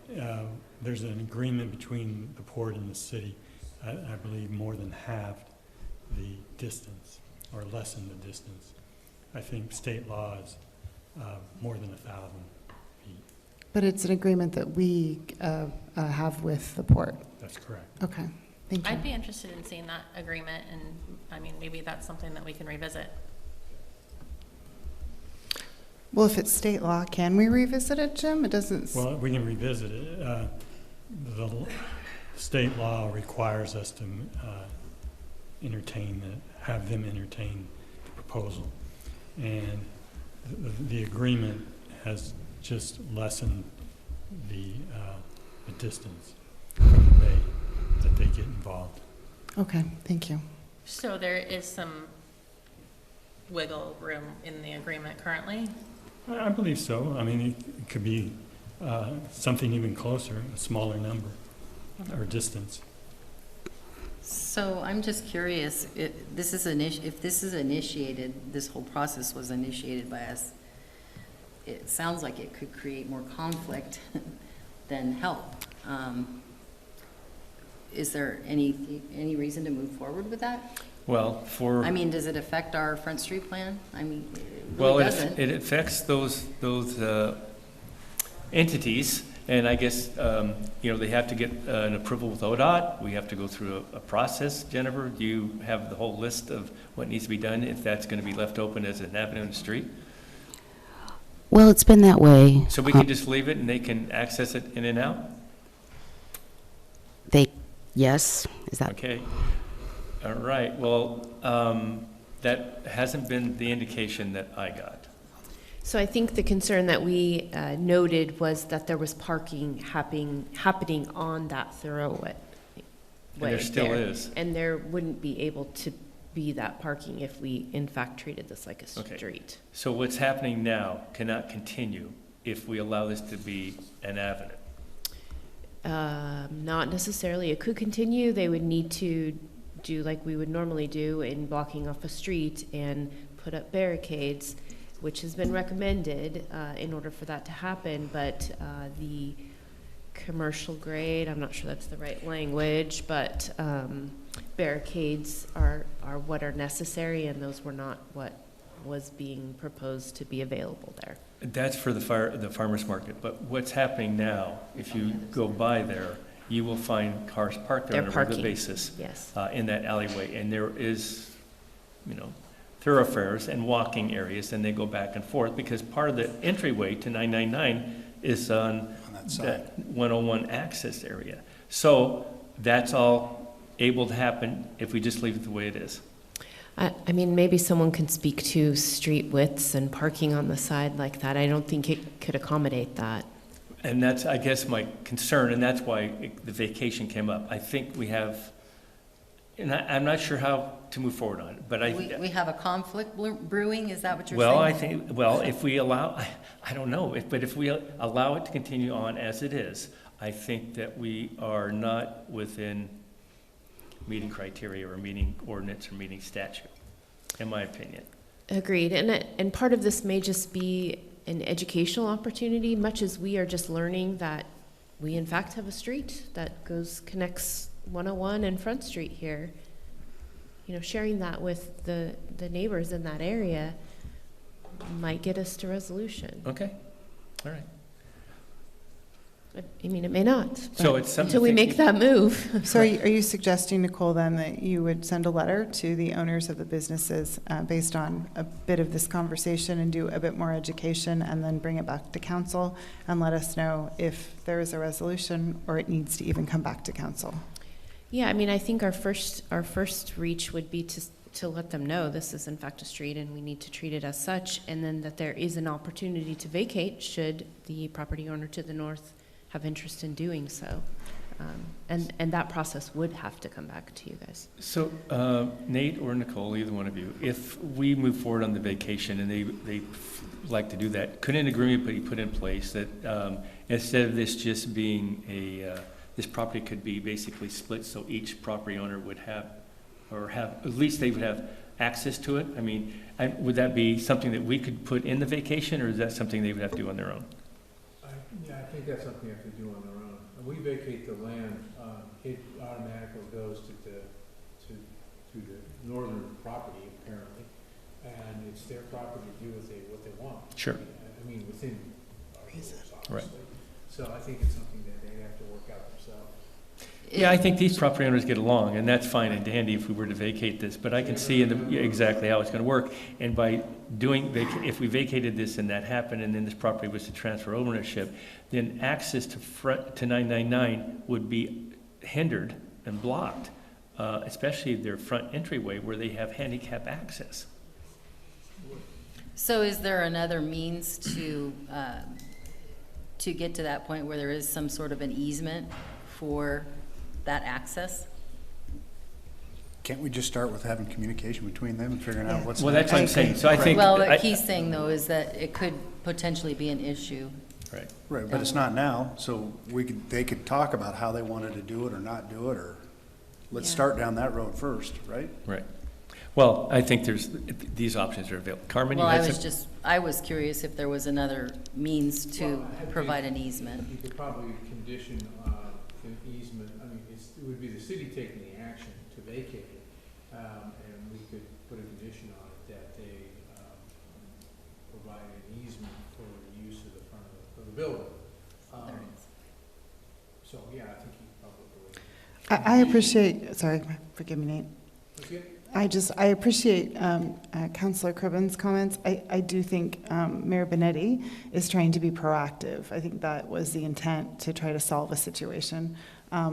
there's an agreement between the port and the city, I believe more than halved the distance, or lessened the distance. I think state law is more than 1,000 feet. But it's an agreement that we have with the port. That's correct. Okay, thank you. I'd be interested in seeing that agreement, and, I mean, maybe that's something that we can revisit. Well, if it's state law, can we revisit it, Jim? It doesn't. Well, we can revisit it. The state law requires us to have them entertain the proposal. And the agreement has just lessened the distance from the bay that they get involved. Okay, thank you. So there is some wiggle room in the agreement currently? I believe so. I mean, it could be something even closer, a smaller number or distance. So I'm just curious, if this is initiated, this whole process was initiated by us, it sounds like it could create more conflict than help. Is there any reason to move forward with that? well, for. I mean, does it affect our Front Street plan? I mean, it Well, really doesn't. it affects those entities, and I guess, they have to get an approval with ODOT. We have to go through a process. Jennifer, do you have the whole list of what needs to be done if that's going to be left open as an avenue in the street? Well, it's been that way. So we can just leave it and they can access it in and out? Yes, is that? Okay. All right, well, that hasn't been the indication that I got. So I think the concern that we noted was that there was parking happening on that thoroughway. And there still is. And there wouldn't be able to be that parking if we in fact treated this like a Okay. street. So what's happening now cannot continue if we allow this to be an avenue. Not necessarily. It could continue. They would need to do like we would normally do in blocking off a street and put up barricades, which has been recommended in order for that to happen. But the commercial grade, I'm not sure that's the right language, but barricades are what are necessary, and those were not what was being proposed to be available there. That's for the farmer's market, but what's happening now, if you go by there, you will find cars parked there on a regular basis. Yes. In that alleyway, and there is, thoroughfares and walking areas, and they go back and forth, because part of the entryway to 999 is on that side. that 101 access area. So that's all able to happen if we just leave it the way it is. I mean, maybe someone can speak to street widths and parking on the side like that. I don't think it could accommodate that. And that's, I guess, my concern, and that's why the vacation came up. I think we have, and I'm not sure how to move forward on it, but We have a conflict brewing, is that what you're well, saying? if we allow, I don't know, but if we allow it to continue on as it is, I think that we are not within meeting criteria or meeting ordinance or meeting statute, in my opinion. Agreed. And part of this may just be an educational opportunity, much as we are just learning that we in fact have a street that connects 101 and Front Street here. Sharing that with the neighbors in that area might get us to resolution. Okay, all right. I mean, it may not. So but it's something until we to make think- that move. So are you suggesting, Nicole, then that you would send a letter to the owners of the businesses based on a bit of this conversation and do a bit more education and then bring it back to council and let us know if there is a resolution or it needs to even come back to council? Yeah, I mean, I think our first reach would be to let them know this is in fact a street and we need to treat it as such, and then that there is an opportunity to vacate should the property owner to the north have interest in doing so. And that process would have to come back to you guys. So Nate or Nicole, either one of you, if we move forward on the vacation and they like to do that, could an agreement be put in place that instead of this just being this property could be basically split so each property owner would have, or have, at least they would have access to it? I mean, would that be something that we could put in the vacation, or is that something they would have to do on their own? Yeah, I think that's something you have to do on their own. When we vacate the land, it automatically goes to the northern property, apparently, and it's their property to do what they want. Sure. I mean, within our rules, obviously. Right. So I think it's something that they have to work out themselves. Yeah, I think these property owners get along, and that's fine and dandy if we were to vacate this, but I can see exactly how it's gonna work. And by doing, if we vacated this and that happened, and then this property was to transfer ownership, then access to 999 would be hindered and blocked, especially their front entryway where they have handicap access. So is there another means to get to that point where there is some sort of an easement for that access? Can't we just start with having communication between them and figuring out what's? Well, that's what I'm saying. So I think. Well, what he's saying though is that it could potentially be an issue. Right. Right, but it's not now, so they could talk about how they wanted to do it or not do it, or let's start down that road first, right? Right. Well, I think these options are available. Carmen, you Well, had I was curious if there was another means to provide an You easement. could probably condition an easement, I mean, it would be the city taking the action to vacate it, and we could put a condition on it that they provide an easement for the use of the front of the building. So, yeah, I think you probably. I appreciate, sorry, forgive me, Nate. I appreciate Councilor Cribben's comments. I do think Mayor Benetti is trying to be proactive. I think that was the intent, to try to solve a situation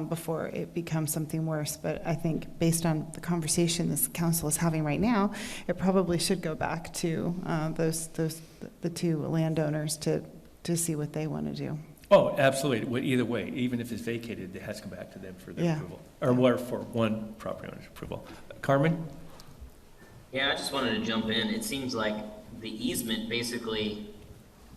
before it becomes something worse. But I think based on the conversation this council is having right now, it probably should go back to the two landowners to see what they want to do. Oh, absolutely. Either way, even if it's vacated, it has to come back to them for their approval, or for one property owner's approval. Carmen? Yeah, I just wanted to jump in. It seems like the easement basically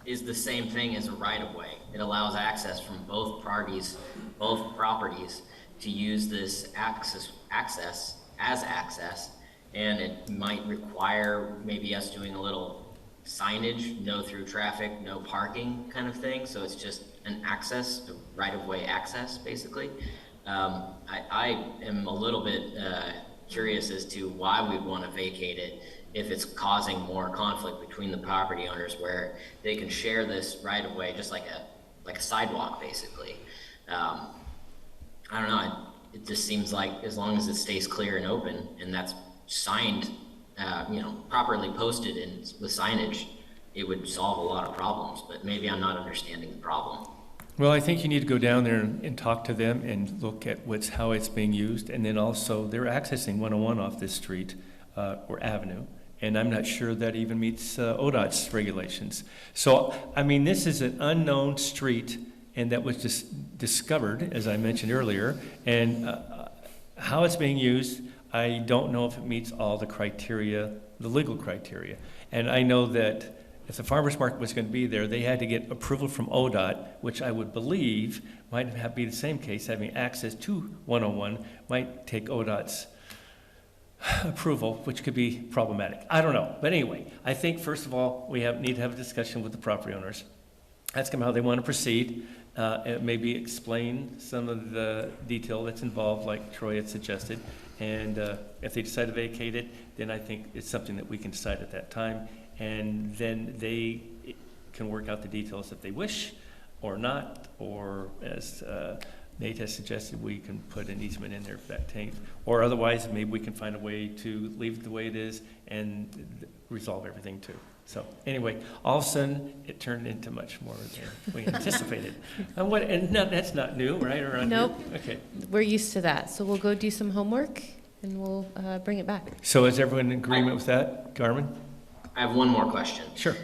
is the same thing as a right-of-way. It allows access from both parties, both properties, to use this access as access, and it might require maybe us doing a little signage, no through traffic, no parking kind of thing. So it's just an access, a right-of-way access, basically. I am a little bit curious as to why we'd want to vacate it if it's causing more conflict between the property owners, where they can share this right-of-way just like a sidewalk, basically. I don't know. It just seems like as long as it stays clear and open, and that's signed, properly posted and with signage, it would solve a lot of problems. But maybe I'm not understanding the problem. Well, I think you need to go down there and talk to them and look at how it's being used. And then also, they're accessing 101 off this street or avenue. And I'm not sure that even meets ODOT's regulations. So, I mean, this is an unknown street, and that was just discovered, as I mentioned earlier. And how it's being used, I don't know if it meets all the criteria, the legal criteria. And I know that if the farmer's market was going to be there, they had to get approval from ODOT, which I would believe might be the same case. Having access to 101 might take ODOT's approval, which could be problematic. I don't know. But anyway, I think, first of all, we need to have a discussion with the property owners. Ask them how they want to proceed. And maybe explain some of the detail that's involved, like Troy had suggested. And if they decide to vacate it, then I think it's something that we can decide at that time. And then they can work out the details if they wish. or not, or as Nate has suggested, we can put an easement in there for that tank, or otherwise, maybe we can find a way to leave it the way it is and resolve everything too. So anyway, all of a sudden, it turned into much more than we anticipated. And that's not new, right? Around Nope. here? Okay. We're used to that, so we'll go do some homework and we'll bring it back. So is everyone in agreement with that, Garmin? I have one more question. Sure.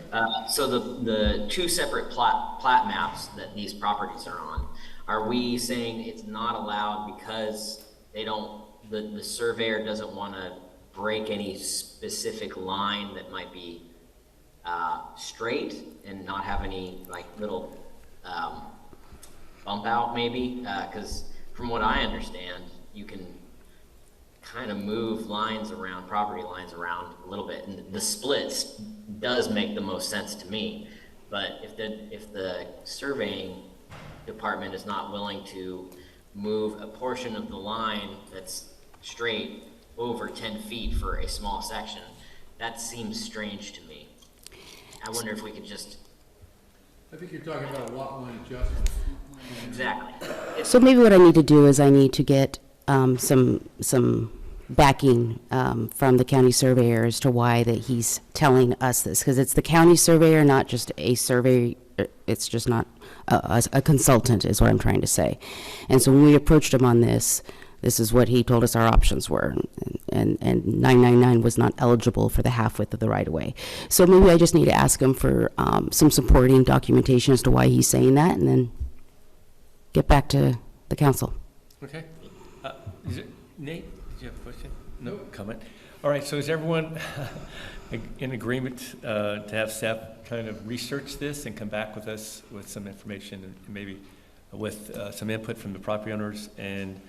So the two separate plat maps that these properties are on, are we saying it's not allowed because they don't, the surveyor doesn't want to break any specific line that might be straight and not have any like little bump out maybe? Because from what I understand, you can kind of move lines around, property lines around a little bit, and the splits does make the most sense to me. But if the surveying department is not willing to move a portion of the line that's straight over 10 feet for a small section, that seems strange to me. I wonder if we could just... I think you're talking about a lot line adjustment. Exactly. So maybe what I need to do is I need to get some backing from the county surveyor as to why that he's telling us this, because it's the county surveyor, not just a survey. It's just not a consultant, is what I'm trying to say. And so when we approached him on this, this is what he told us our options were, and 999 was not eligible for the half width of the right of way. So maybe I just need to ask him for some supporting documentation as to why he's saying that, and then get back to the council. Okay. Nate, did you have a question? No comment. All right, so is everyone in agreement to have staff kind of research this and come back with us with some information and maybe with some input from the property owners and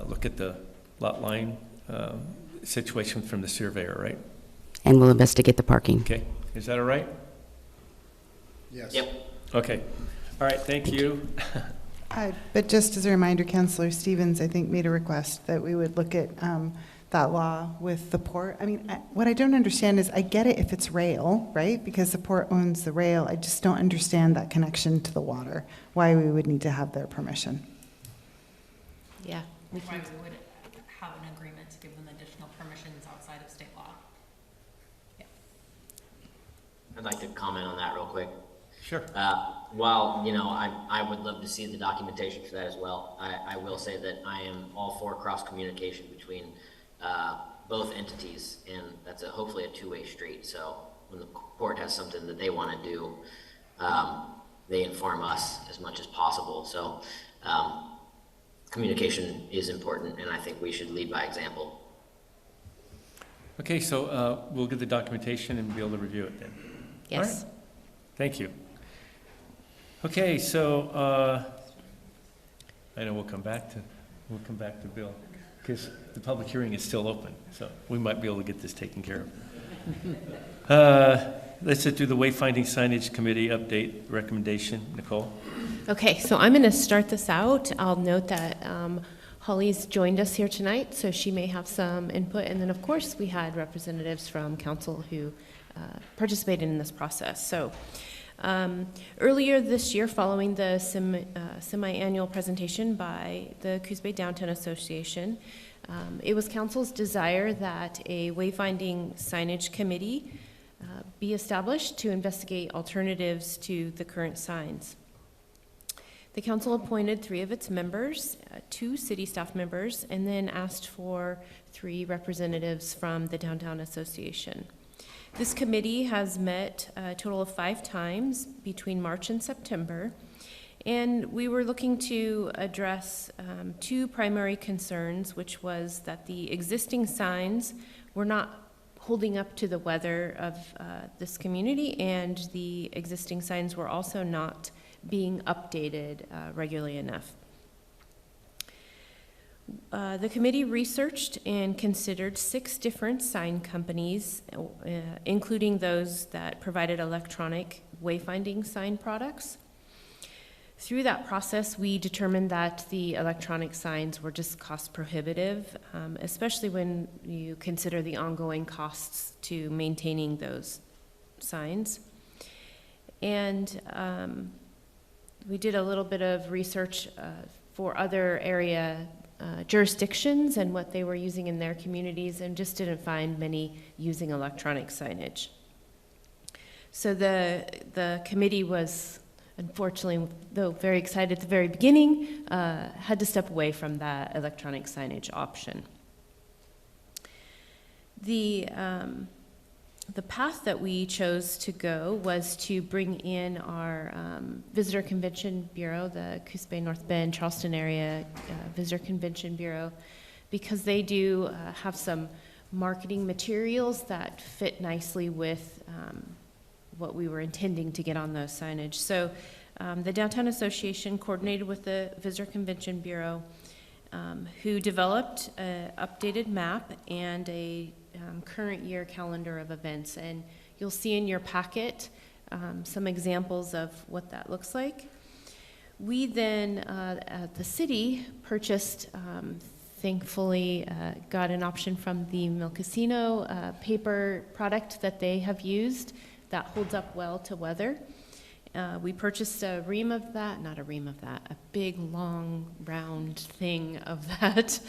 look at the lot line situation from the surveyor, right? And we'll investigate the parking. Okay, is that all right? Yes. Yep. Okay. All right, thank you. But just as a reminder, Councillor Stevens, I think, made a request that we would look at that law with the port. I mean, what I don't understand is, I get it if it's rail, right? Because the port owns the rail. I just don't understand that connection to the water, why we would need to have their permission. Yeah. Why we would have an agreement to give them additional permissions outside of state law. Yeah. I'd like to comment on that real quick. Sure. While, you know, I would love to see the documentation for that as well, I will say that I am all for cross-communication between both entities, and that's hopefully a two-way street. So when the court has something that they want to do, they inform us as much as possible. So communication is important, and I think we should lead by example. Okay, so we'll get the documentation and be able to review it then. Yes. All right. Thank you. Okay, so I know we'll come back to Bill, because the public hearing is still open, so we might be able to get this taken care of. Let's do the Wayfinding Signage Committee update recommendation. Nicole? Okay, so I'm going to start this out. I'll note that Holly's joined us here tonight, so she may have some input. And then, of course, we had representatives from council who participated in this process. So earlier this year, following the semi-annual presentation by the Coos Bay Downtown Association, it was council's desire that a wayfinding signage committee be established to investigate alternatives to the current signs. The council appointed 3 of its members, 2 city staff members, and then asked for 3 representatives from the Downtown Association. This committee has met a total of 5 times between March and September, and we were looking to address 2 primary concerns, which was that the existing signs were not holding up to the weather of this community, and the existing signs were also not being updated regularly enough. The committee researched and considered 6 different sign companies, including those that provided electronic wayfinding sign products. Through that process, we determined that the electronic signs were just cost prohibitive, especially when you consider the ongoing costs to maintaining those signs. And we did a little bit of research for other area jurisdictions and what they were using in their communities, and just didn't find many using electronic signage. So the committee was, unfortunately, though very excited at the very beginning, had to step away from that electronic signage option. The path that we chose to go was to bring in our Visitor Convention Bureau, the Coos Bay, North Bend, Charleston area Visitor Convention Bureau, because they do have some marketing materials that fit nicely with what we were intending to get on those signage. So the Downtown Association coordinated with the Visitor Convention Bureau, who developed an updated map and a current year calendar of events. And you'll see in your packet some examples of what that looks like. We then, at the city, purchased, thankfully, got an option from the Mill Casino paper product that they have used that holds up well to weather. We purchased a ream of that, not a ream of that, a big, long, round thing of that,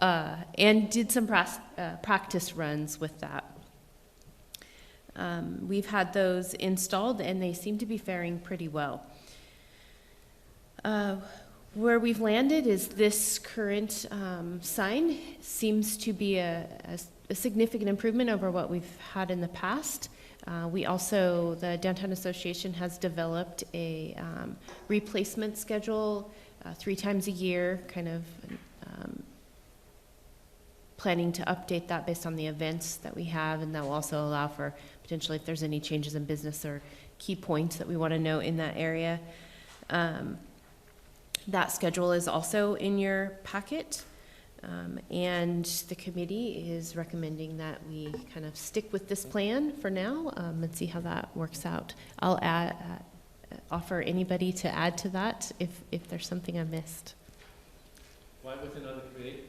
and did some practice runs with that. We've had those installed, and they seem to be faring pretty well. Where we've landed is this current sign seems to be a significant improvement over what we've had in the past. We also, the Downtown Association has developed a replacement schedule 3 times a year, kind of planning to update that based on the events that we have, and that will also allow for potentially if there's any changes in business or key points that we want to know in that area. That schedule is also in your packet. And the committee is recommending that we kind of stick with this plan for now and see how that works out. I'll offer anybody to add to that if there's something I missed. Why wasn't on the committee?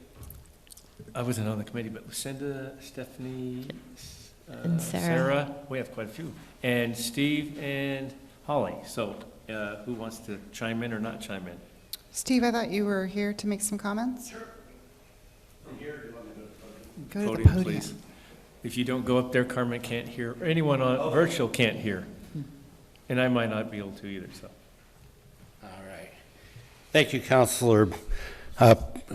I wasn't on the committee, but Lucinda, Stephanie, and Sarah. We have quite a few. And Steve and Holly. So who wants to chime in or not chime in? Steve, I thought you were here to make some comments. Sure. Go to the podium. Please. If you don't go up there, Carmen can't hear, or anyone on virtual can't hear. And I might not be able to either, so. All right. Thank you, Councilor,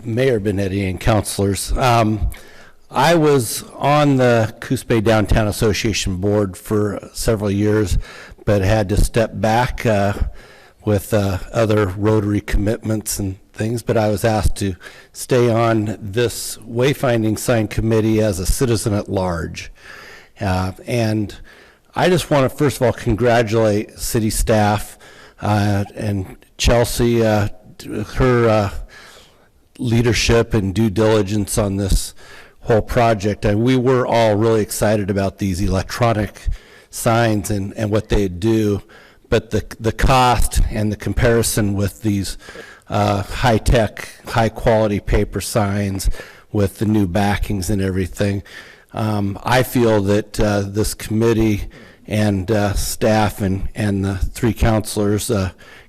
Mayor Benetti and councilors. I was on the Coos Bay Downtown Association board for several years, but had to step back with other Rotary commitments and things, but I was asked to stay on this wayfinding sign committee as a citizen at large. And I just want to first of all congratulate city staff and Chelsea, her leadership and due diligence on this whole project. And we were all really excited about these electronic signs and what they do, but the cost and the comparison with these high-tech, high-quality paper signs with the new backings and everything. I feel that this committee and staff and the 3 councilors,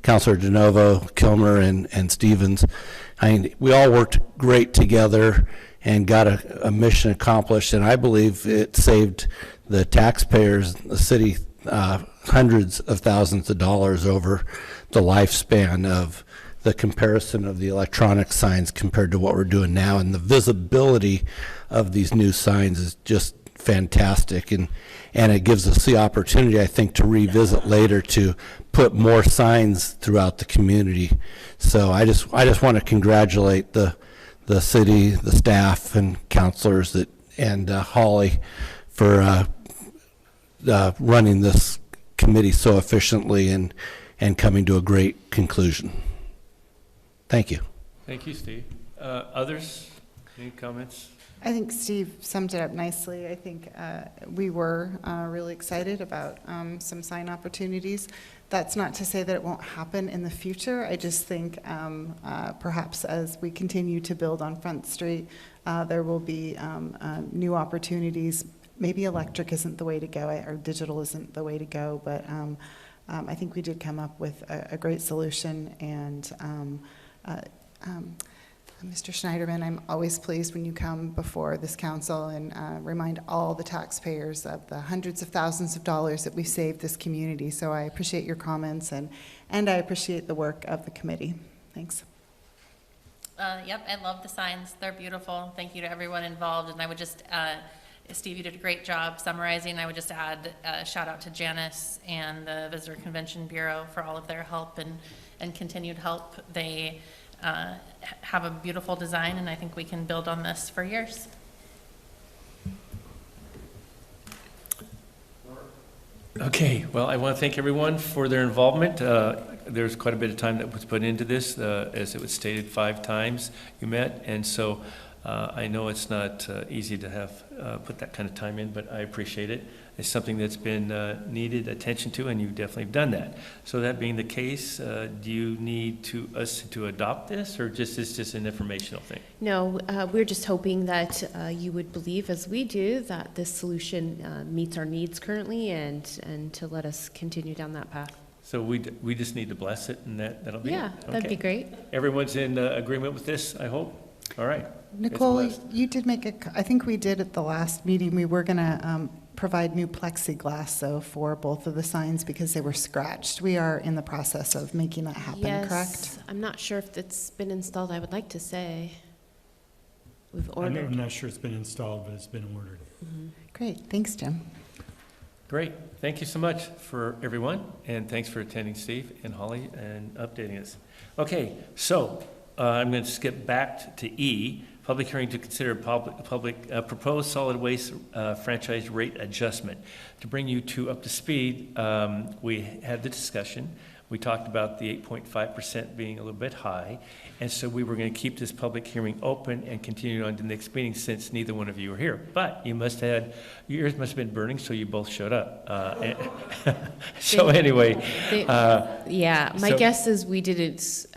Councilor DeNovo, Kilmer, and Stevens, we all worked great together and got a mission accomplished, and I believe it saved the taxpayers, the city, hundreds of thousands of dollars over the lifespan of the comparison of the electronic signs compared to what we're doing now. And the visibility of these new signs is just fantastic. And it gives us the opportunity, I think, to revisit later to put more signs throughout the community. So I just want to congratulate the city, the staff and councilors and Holly for running this committee so efficiently and coming to a great conclusion. Thank you. Thank you, Steve. Others? Any comments? I think Steve summed it up nicely. I think we were really excited about some sign opportunities. That's not to say that it won't happen in the future. I just think perhaps as we continue to build on Front Street, there will be new opportunities. Maybe electric isn't the way to go, or digital isn't the way to go, but I think we did come up with a great solution, and Mr. Schneiderman, I'm always pleased when you come before this council and remind all the taxpayers of the hundreds of thousands of dollars that we've saved this community. So I appreciate your comments, and I appreciate the work of the committee. Thanks. Yep, I love the signs. They're beautiful. Thank you to everyone involved. And I would just, Steve, you did a great job summarizing. I would just add a shout out to Janice and the Visitor Convention Bureau for all of their help and continued help. They have a beautiful design, and I think we can build on this for years. Okay, well, I want to thank everyone for their involvement. There's quite a bit of time that was put into this. As it was stated, 5 times you met, and so I know it's not easy to have put that kind of time in, but I appreciate it. It's something that's been needed attention to, and you've definitely done that. So that being the case, do you need us to adopt this, or is just an informational thing? No, we're just hoping that you would believe, as we do, that this solution meets our needs currently, and to let us continue down that path. So we just need to bless it, and that'll be it? Yeah, that'd Okay. be great. Everyone's in agreement with this, I hope? All right. Nicole, It's blessed. you did I think we did at the last meeting, we were going to provide new plexiglass, though, for both of the signs because they were scratched. We are in the process of making that happen, Yes, correct? I'm not sure if it's been installed. I would like to say we've ordered. I'm not sure it's been installed, but it's been ordered. Great, thanks, Jim. Great. Thank you so much for everyone, and thanks for attending, Steve and Holly, and updating us. Okay, so I'm going to skip back to E, public hearing to consider proposed solid waste franchise rate adjustment. To bring you up to speed, we had the discussion. We talked about the 8.5% being a little bit high, and so we were going to keep this public hearing open and continue on to the next meeting since neither one of you were here. But your ears must have been burning, so you both showed up. So anyway. Yeah, my so- guess is we didn't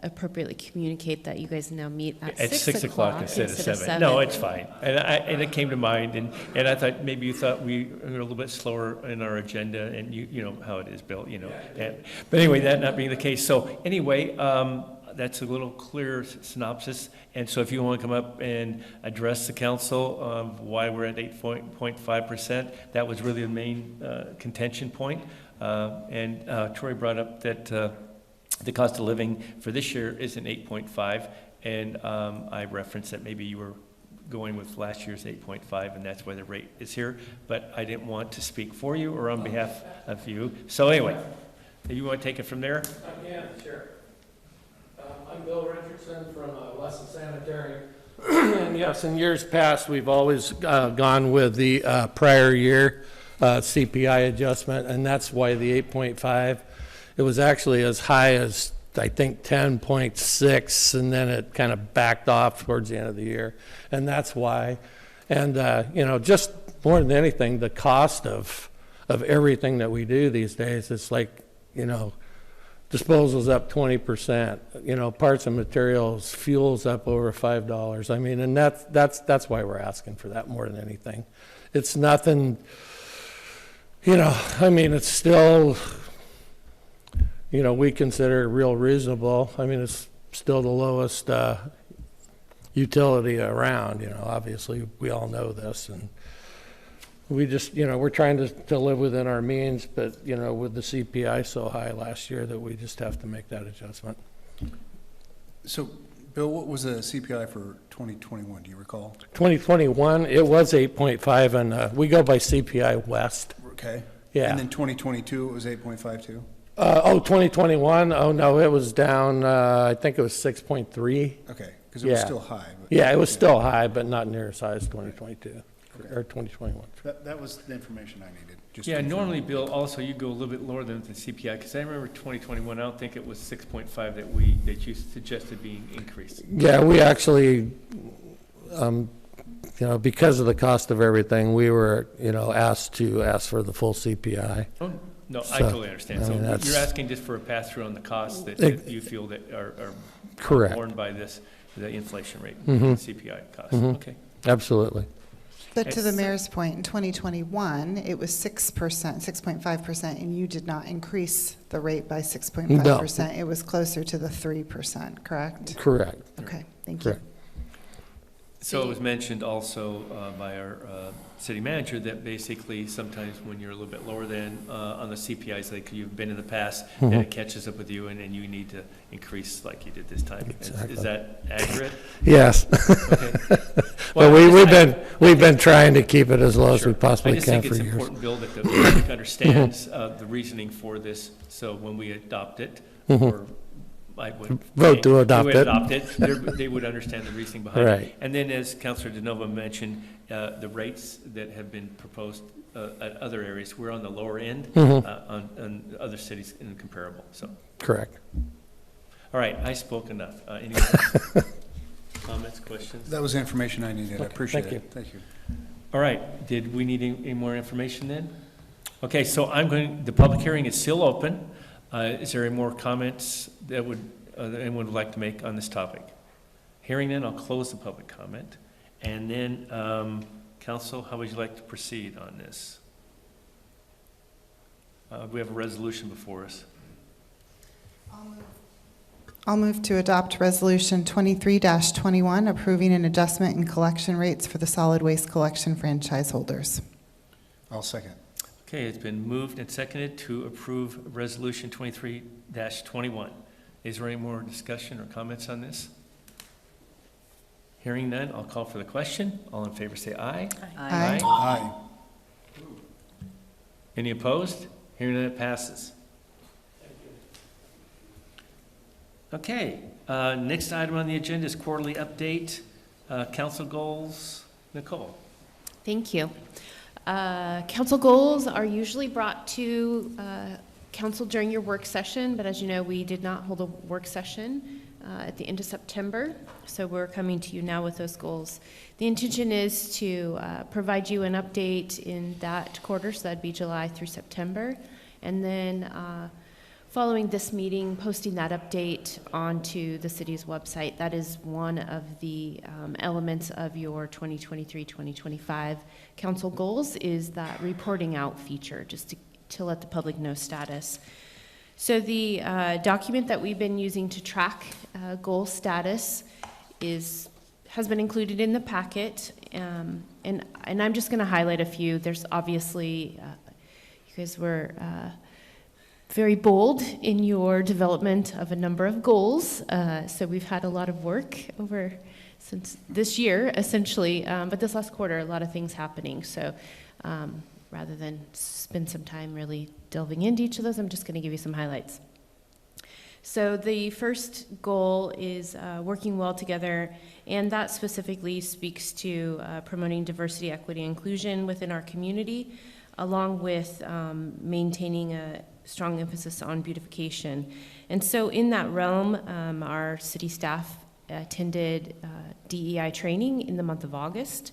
appropriately communicate that you guys now meet at 6 o'clock instead of 7. No, it's fine. And it came to mind, and I thought maybe you thought we were a little bit slower in our agenda, and you know how it is, Bill, you know. But anyway, that not being the case. So anyway, that's a little clear synopsis. And so if you want to come up and address the council of why we're at 8.5%, that was really the main contention point. And Troy brought up that the cost of living for this year isn't 8.5, and I referenced that maybe you were going with last year's 8.5, and that's why the rate is here. But I didn't want to speak for you or on behalf of you. So anyway, you want to take it from there? Yeah, sure. I'm Bill Richardson from Weston Sanitary. And yes, in years past, we've always gone with the prior year CPI adjustment, and that's why the 8.5. It was actually as high as, I think, 10.6, and then it kind of backed off towards the end of the year. And that's why. And, just more than anything, the cost of everything that we do these days, it's like, disposal's up 20%, parts and materials, fuel's up over $5. I mean, and that's why we're asking for that more than anything. It's nothing, it's still, we consider it real reasonable. I mean, it's still the lowest utility around, obviously we all know this, and we just, we're trying to live within our means, but, with the CPI so high last year that we just have to make that adjustment. So, Bill, what was the CPI for 2021? Do you recall? 2021, it was 8.5, and we go by CPI West. Okay. Yeah. And then 2022, it was 8.5 too? 2021, oh no, it was down, I think it was 6.3. Okay, because it was still high. But, yeah, it was still high, but not near as high as 2022. Or 2021. That was the information I needed. Yeah, normally, Bill, also you go a little bit lower than the CPI, because I remember 2021, I don't think it was 6.5 that you suggested being increased. Yeah, we actually, because of the cost of everything, we were, asked for the full CPI. Oh, no, So, I totally understand. I So mean, that's- you're asking just for a pass-through on the costs that you feel that are Correct. borne by the inflation rate, Mhm. CPI costs. Mhm. Okay. Absolutely. But to the mayor's point, in 2021, it was 6%, 6.5%, and you did not increase the rate by 6.5%. It was closer to the 3%, correct? Correct. Okay, thank you. Correct. So it was mentioned also by our city manager that basically sometimes when you're a little bit lower than on the CPIs like you've been in the past, that it catches up with you and you need to increase like you did this time. Exactly. Is that accurate? Yes. Okay. But Well, we've been trying to keep it as low as we possibly can for I just think years. it's important, Bill, that the public understands the reasoning for this, so when we adopt it, or I would Vote to adopt we it. adopt it, they would understand the reasoning behind it. Right. And then, as Councilor DeNova mentioned, the rates that have been proposed at other areas, we're on the lower end on other cities in comparable, so. Correct. All right, I spoke enough. Any other comments, questions? That was the information I needed. I Okay, appreciate thank it. you. Thank you. All right, did we need any more information then? Okay, so the public hearing is still open. Is there any more comments that anyone would like to make on this topic? Hearing none, I'll close the public comment. And then, council, how would you like to proceed on this? We have a resolution before us. I'll move to adopt Resolution 23-21, approving an adjustment in collection rates for the solid waste collection franchise holders. I'll second. Okay, it's been moved and seconded to approve Resolution 23-21. Is there any more discussion or comments on this? Hearing none, I'll call for the question. All in favor say aye. Aye. Aye. Any opposed? Hearing none, it passes. Okay, next item on the agenda is quarterly update, council goals. Nicole. Thank you. Council goals are usually brought to council during your work session, but as you know, we did not hold a work session at the end of September, so we're coming to you now with those goals. The intention is to provide you an update in that quarter, so that'd be July through September, and then following this meeting, posting that update onto the city's website. That is one of the elements of your 2023-2025 council goals, is that reporting out feature, just to let the public know status. So the document that we've been using to track goal status has been included in the packet, and I'm just going to highlight a few. There's obviously, you guys were very bold in your development of a number of goals. So we've had a lot of work since this year, essentially, but this last quarter, a lot of things happening. So rather than spend some time really delving into each of those, I'm just going to give you some highlights. So the first goal is working well together, and that specifically speaks to promoting diversity, equity, and inclusion within our community, along with maintaining a strong emphasis on beautification. And so in that realm, our city staff attended DEI training in the month of August.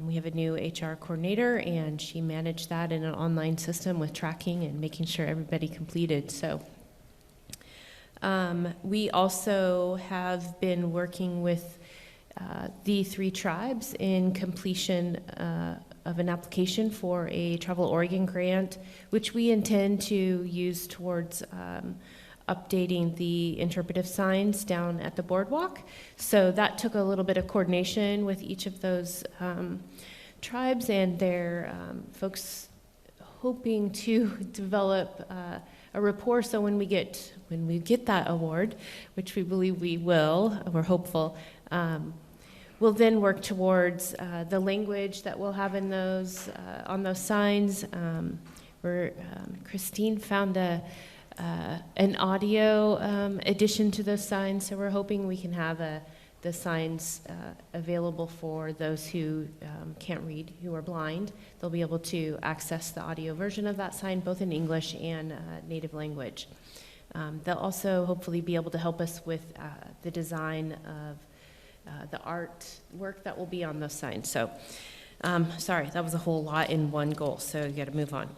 We have a new HR coordinator, and she managed that in an online system with tracking and making sure everybody completed. So we also have been working with the 3 tribes in completion of an application for a Travel Oregon grant, which we intend to use towards updating the interpretive signs down at the boardwalk. So that took a little bit of coordination with each of those tribes and their folks, hoping to develop a rapport. So when we get that award, which we believe we will, we're hopeful, we'll then work towards the language that we'll have in those on those signs. Christine found an audio addition to those signs, so we're hoping we can have the signs available for those who can't read, who are blind. They'll be able to access the audio version of that sign, both in English and native language. They'll also hopefully be able to help us with the design of the art work that will be on those signs. So, sorry, that was a whole lot in one goal, so you got to move on.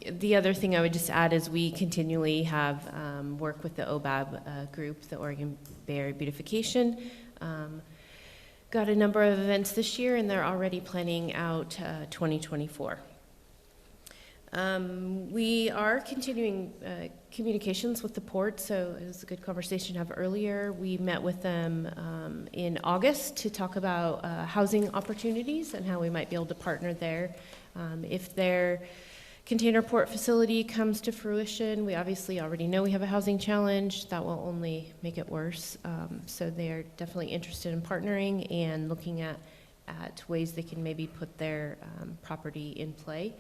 The other thing I would just add is we continually have work with the OBAB group, the Oregon Bay Area Beautification. got a number of events this year, and they're already planning out 2024. We are continuing communications with the port, so it was a good conversation to have earlier. We met with them in August to talk about housing opportunities and how we might be able to partner there. If their container port facility comes to fruition, we obviously already know we have a housing challenge. That will only make it worse. So they are definitely interested in partnering and looking at ways they can maybe put their property in play.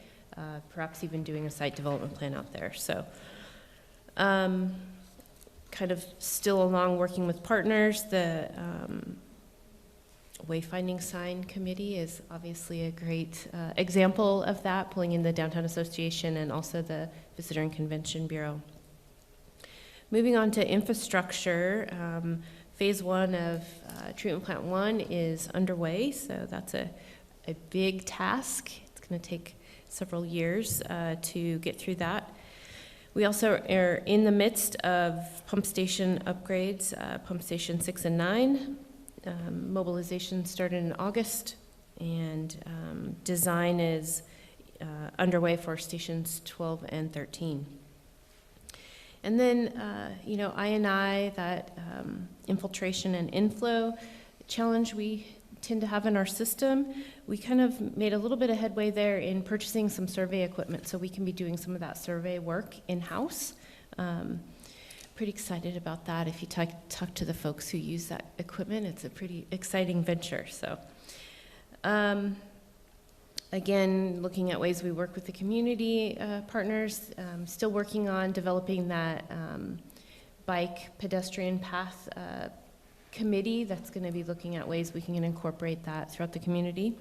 Perhaps even doing a site development plan out there. So kind of still along working with partners. The Wayfinding Sign Committee is obviously a great example of that, pulling in the Downtown Association and also the Visitor and Convention Bureau. Moving on to infrastructure, phase 1 of Treatment Plant 1 is underway, so that's a big task. It's going to take several years to get through that. We also are in the midst of pump station upgrades, pump station 6 and 9. Mobilization started in August, and design is underway for stations 12 and 13. And then, I&I, that infiltration and inflow challenge we tend to have in our system, we kind of made a little bit of headway there in purchasing some survey equipment so we can be doing some of that survey work in-house. Pretty excited about that. If you talk to the folks who use that equipment, it's a pretty exciting venture. So again, looking at ways we work with the community partners, still working on developing that bike pedestrian path committee that's going to be looking at ways we can incorporate that throughout the community.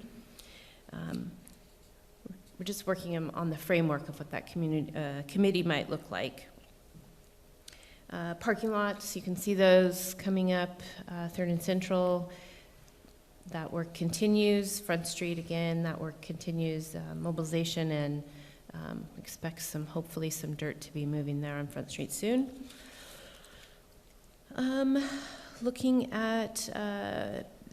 We're just working on the framework of what that committee might look like. Parking lots, you can see those coming up, 3rd and Central. That work continues. Front Street, again, that work continues. Mobilization, and expect hopefully some dirt to be moving there on Front Street soon. Looking at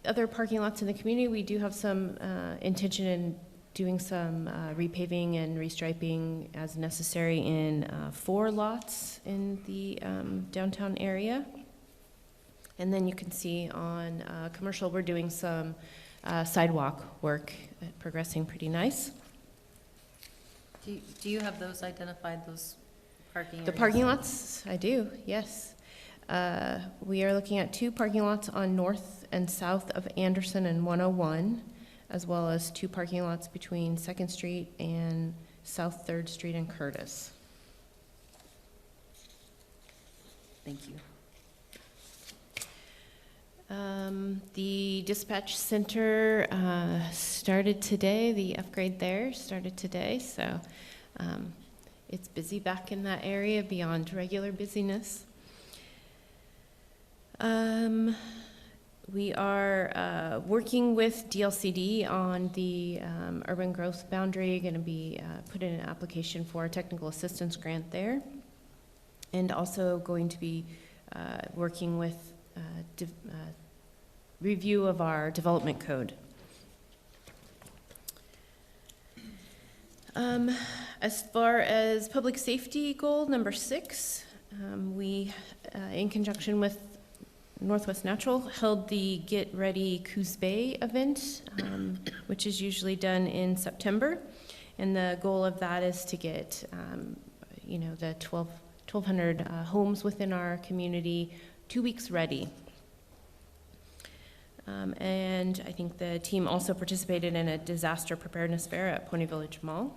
other parking lots in the community, we do have some intention in doing some repaving and restriping as necessary in 4 lots in the downtown area. And then you can see on commercial, we're doing some sidewalk work, progressing pretty nice. Do you have those identified, those parking areas? The parking lots, I do, yes. We are looking at 2 parking lots on north and south of Anderson and 101, as well as 2 parking lots between 2nd Street and South 3rd Street and Curtis. Thank you. The dispatch center started today. The upgrade there started today, so it's busy back in that area beyond regular busyness. We are working with DLCD on the urban growth boundary, going to be putting an application for a technical assistance grant there, and also going to be working with review of our development code. As far as public safety goal number 6, we, in conjunction with Northwest Natural, held the Get Ready Coos Bay event, which is usually done in September. And the goal of that is to get, the 1,200 homes within our community 2 weeks ready. And I think the team also participated in a disaster preparedness fair at Pony Village Mall.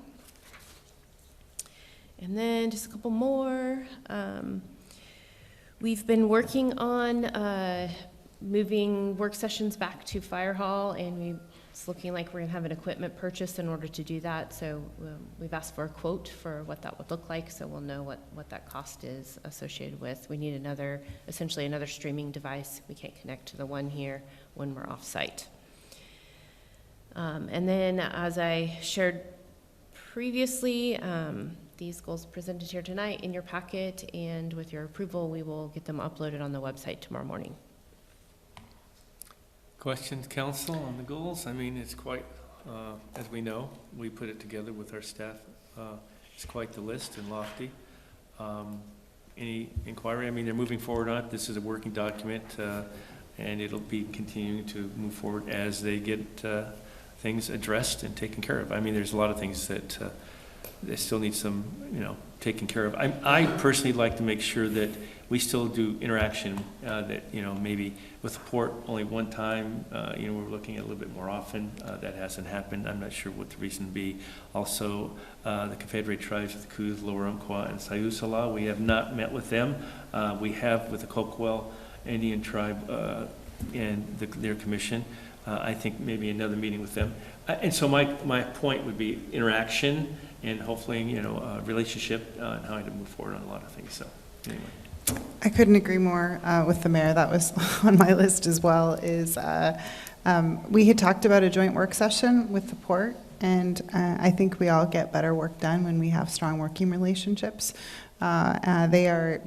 And then just a couple more. We've been working on moving work sessions back to Fire Hall, and it's looking like we're going to have an equipment purchase in order to do that. So we've asked for a quote for what that would look like, so we'll know what that cost is associated with. We need essentially another streaming device. We can't connect to the one here when we're off-site. And then, as I shared previously, these goals presented here tonight in your packet, and with your approval, we will get them uploaded on the website tomorrow morning. Questions, council, on the goals? I mean, it's quite, as we know, we put it together with our staff. It's quite the list and lofty. Any inquiry? I mean, they're moving forward on it. This is a working document, and it'll be continuing to move forward as they get things addressed and taken care of. I mean, there's a lot of things that they still need some, taken care of. I personally like to make sure that we still do interaction, that, maybe with the port only one time, we're looking at a little bit more often. That hasn't happened. I'm not sure what the reason would be. Also, the Confederate Tribes of the Coos, Lower Umpqua, and Sayusala, we have not met with them. We have with the Coquel Indian Tribe and their commission. I think maybe another meeting with them. And so my point would be interaction and hopefully, a relationship and how to move forward on a lot of things. So anyway. I couldn't agree more with the mayor. That was on my list as well. We had talked about a joint work session with the port, and I think we all get better work done when we have strong working relationships. They are,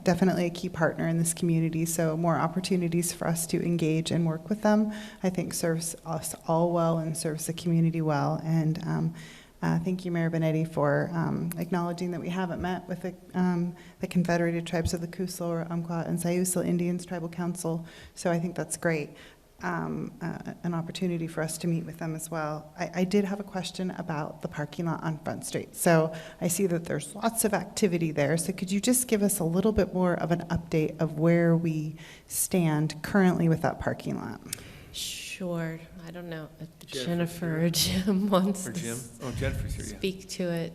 definitely a key partner in this community, so more opportunities for us to engage and work with them, I think serves us all well and serves the community well. And thank you, Mayor Benetti, for acknowledging that we haven't met with the Confederated Tribes of the Coos, Lower Umpqua, and Sayusla Indians Tribal Council, so I think that's great. An opportunity for us to meet with them as well. I did have a question about the parking lot on Front Street. So I see that there's lots of activity there. So could you just give us a little bit more of an update of where we stand currently with that parking lot? Sure. I don't know if Jennifer or Jim wants to Jennifer's here, speak to it.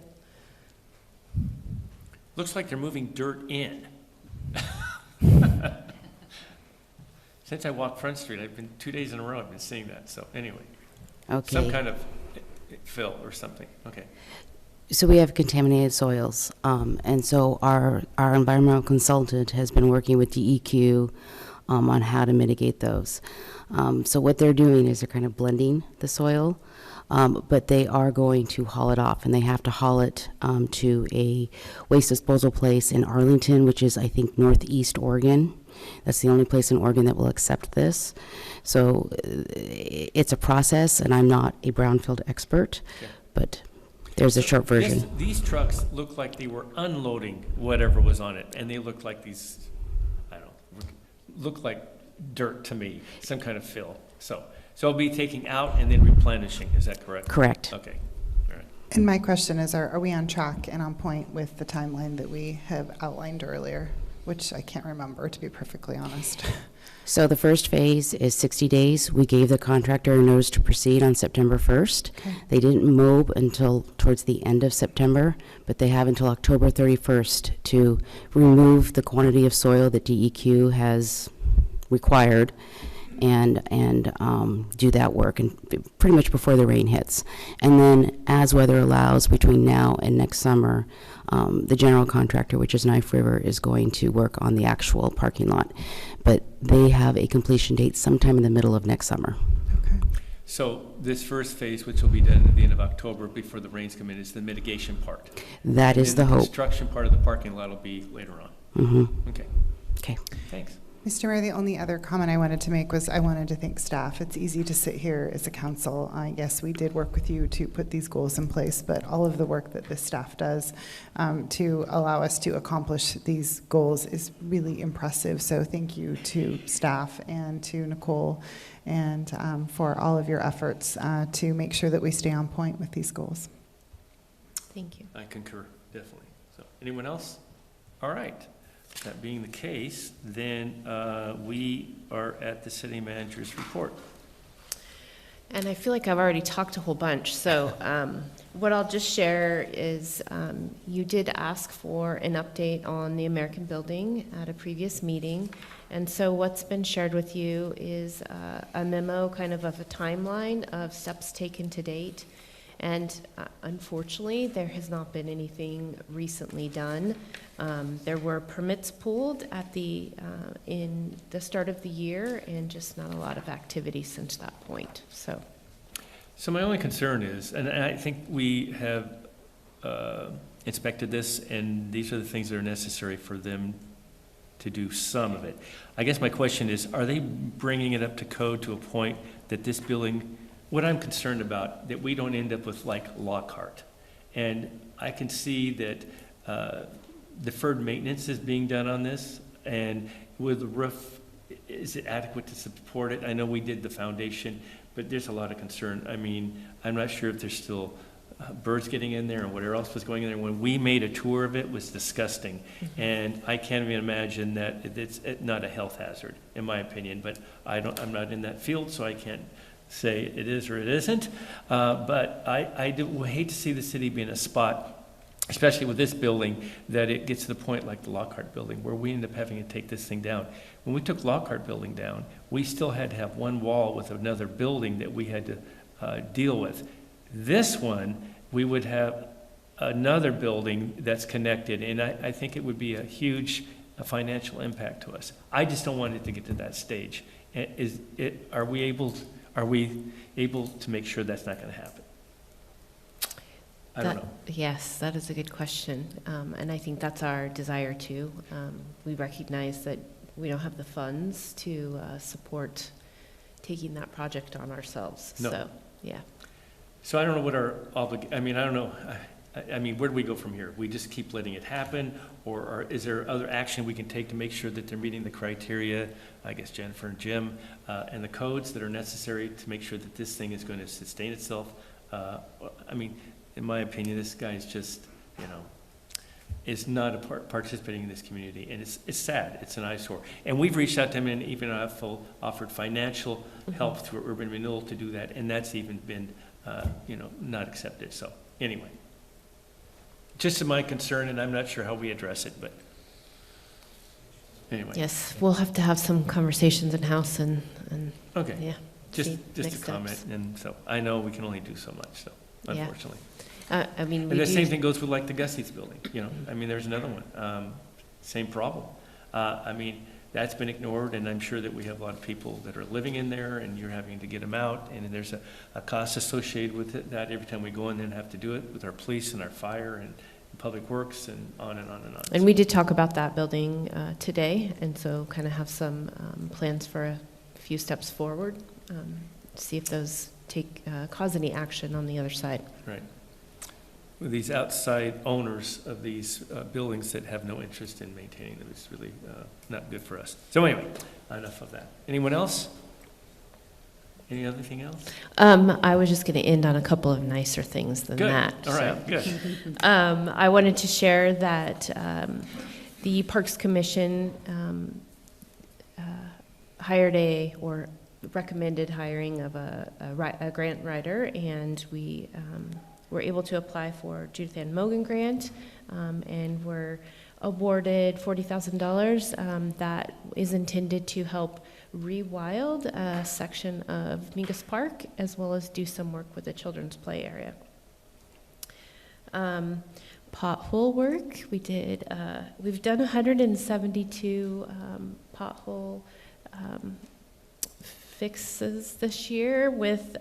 Looks like they're moving dirt in. Since I walked Front Street, I've been 2 days in a row, I've been seeing that. So anyway, Okay. some kind of fill or something. Okay. So we have contaminated soils, and so our environmental consultant has been working with DEQ on how to mitigate those. So what they're doing is they're kind of blending the soil, but they are going to haul it off, and they have to haul it to a waste disposal place in Arlington, which is, I think, northeast Oregon. That's the only place in Oregon that will accept this. So it's a process, and I'm not a brownfield expert, but there's a short version. Yes, these trucks look like they were unloading whatever was on it, and they look like these, look like dirt to me, some kind of fill. So it'll be taking out and then replenishing, is that correct? Correct. Okay, all right. And my question is, are we on track and on point with the timeline that we have outlined earlier, which I can't remember, to be perfectly honest? So the first phase is 60 days. We gave the contractor a notice to proceed on September 1st. Okay. They didn't mob until towards the end of September, but they have until October 31st to remove the quantity of soil that DEQ has required and do that work, and pretty much before the rain hits. And then, as weather allows, between now and next summer, the general contractor, which is Knife River, is going to work on the actual parking lot. But they have a completion date sometime in the middle of next summer. So this first phase, which will be done at the end of October before the rains come in, is the mitigation part. That is the hope. The construction part of the parking lot will be later on. Mm-hmm. Okay. Okay. Thanks. Mr. Mayor, the only other comment I wanted to make was I wanted to thank staff. It's easy to sit here as a council. Yes, we did work with you to put these goals in place, but all of the work that this staff does to allow us to accomplish these goals is really impressive. So thank you to staff and to Nicole and for all of your efforts to make sure that we stay on point with these goals. Thank you. I concur, definitely. So anyone else? All right. That being the case, then we are at the city manager's report. And I feel like I've already talked a whole bunch. So what I'll just share is you did ask for an update on the American Building at a previous meeting. And so what's been shared with you is a memo kind of a timeline of steps taken to date. And unfortunately, there has not been anything recently done. There were permits pulled at in the start of the year, and just not a lot of activity since that point. So my only concern is, and I think we have inspected this, and these are the things that are necessary for them to do some of it. I guess my question is, are they bringing it up to code to a point that this building, what I'm concerned about, that we don't end up with like Lockhart? And I can see that deferred maintenance is being done on this, and with the roof, is it adequate to support it? I know we did the foundation, but there's a lot of concern. I mean, I'm not sure if there's still birds getting in there and whatever else was going in there. When we made a tour of it, was disgusting. And I can't even imagine that it's not a health hazard, in my opinion, but I'm not in that field, so I can't say it is or it isn't. But I do hate to see the city be in a spot, especially with this building, that it gets to the point like the Lockhart building, where we end up having to take this thing down. When we took Lockhart building down, we still had to have one wall with another building that we had to deal with. This one, we would have another building that's connected, and I think it would be a huge financial impact to us. I just don't want it to get to that stage. Are we able to make sure that's not going to happen? I don't know. Yes, that is a good question. And I think that's our desire too. We recognize that we don't have the funds to support taking that project on ourselves. No. So, yeah. So I don't know what our I mean, I don't know. I mean, where do we go from here? We just keep letting it happen, or is there other action we can take to make sure that they're meeting the criteria, I guess Jennifer and Jim, and the codes that are necessary to make sure that this thing is going to sustain itself? I mean, in my opinion, this guy is just, is not participating in this community, and it's sad. It's an eyesore. And we've reached out to him and even offered financial help through urban renewal to do that, and that's even been, not accepted. So anyway, just my concern, and I'm not sure how we address it, but anyway. Yes, we'll have to have some conversations in house and Okay. yeah. Just see a next comment, steps. and so I know we can only do so much, so Yeah. unfortunately. I mean, And the same thing goes with like the Gussie's building, I mean, there's another one, same problem. I mean, that's been ignored, and I'm sure that we have a lot of people that are living in there, and you're having to get them out, and there's a cost associated with it, that every time we go in there and have to do it with our police and our fire and public works and on and on and on. And we did talk about that building today, and so kind of have some plans for a few steps forward, see if those cause any action on the other side. Right. With these outside owners of these buildings that have no interest in maintaining them, it's really not good for us. So anyway, enough of that. Anyone else? Any other thing else? I was just going to end on a couple of nicer things than Good. that. All right, so. good. I wanted to share that the Parks Commission hired or recommended hiring of a grant writer, and we were able to apply for Judith Ann Mogan grant, and were awarded $40,000 that is intended to help rewild a section of Mingus Park, as well as do some work with the children's play area. Pothole work, we've done 172 pothole fixes this year, with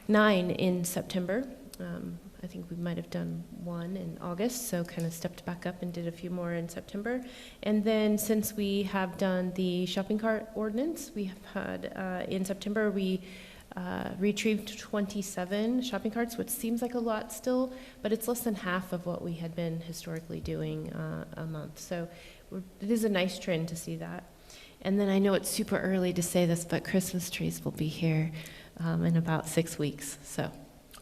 9 in September. I think we might have done 1 in August, so kind of stepped back up and did a few more in September. And then since we have done the shopping cart ordinance, we have had, in September, we retrieved 27 shopping carts, which seems like a lot still, but it's less than half of what we had been historically doing a month. So it is a nice trend to see that. And then I know it's super early to say this, but Christmas trees will be here in about 6 weeks, so.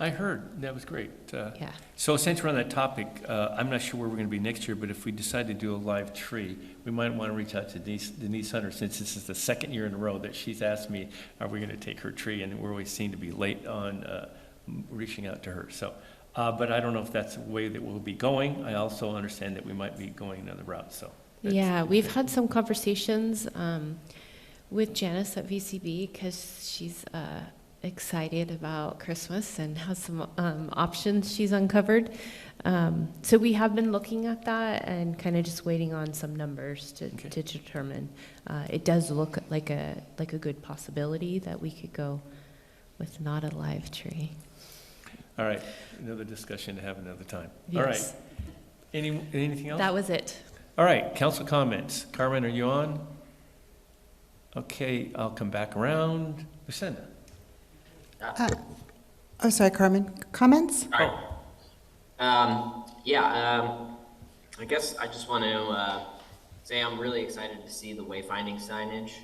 I heard, that was great. Yeah. So since we're on that topic, I'm not sure where we're going to be next year, but if we decide to do a live tree, we might want to reach out to Denise Hunter, since this is the second year in a row that she's asked me, are we going to take her tree? And we always seem to be late on reaching out to her. So, but I don't know if that's the way that we'll be going. I also understand that we might be going another route, so. Yeah, we've had some conversations with Janice at VCB, because she's excited about Christmas and has some options she's uncovered. So we have been looking at that and kind of just waiting on some numbers to determine. It does look like a good possibility that we could go with not a live tree. All right, another discussion to have another time. Yes. All right. Anything else? That was it. All right, council comments. Carmen, are you on? Okay, I'll come back around. Lucinda? Oh, sorry, Carmen. Comments? I guess I just want to say I'm really excited to see the wayfinding signage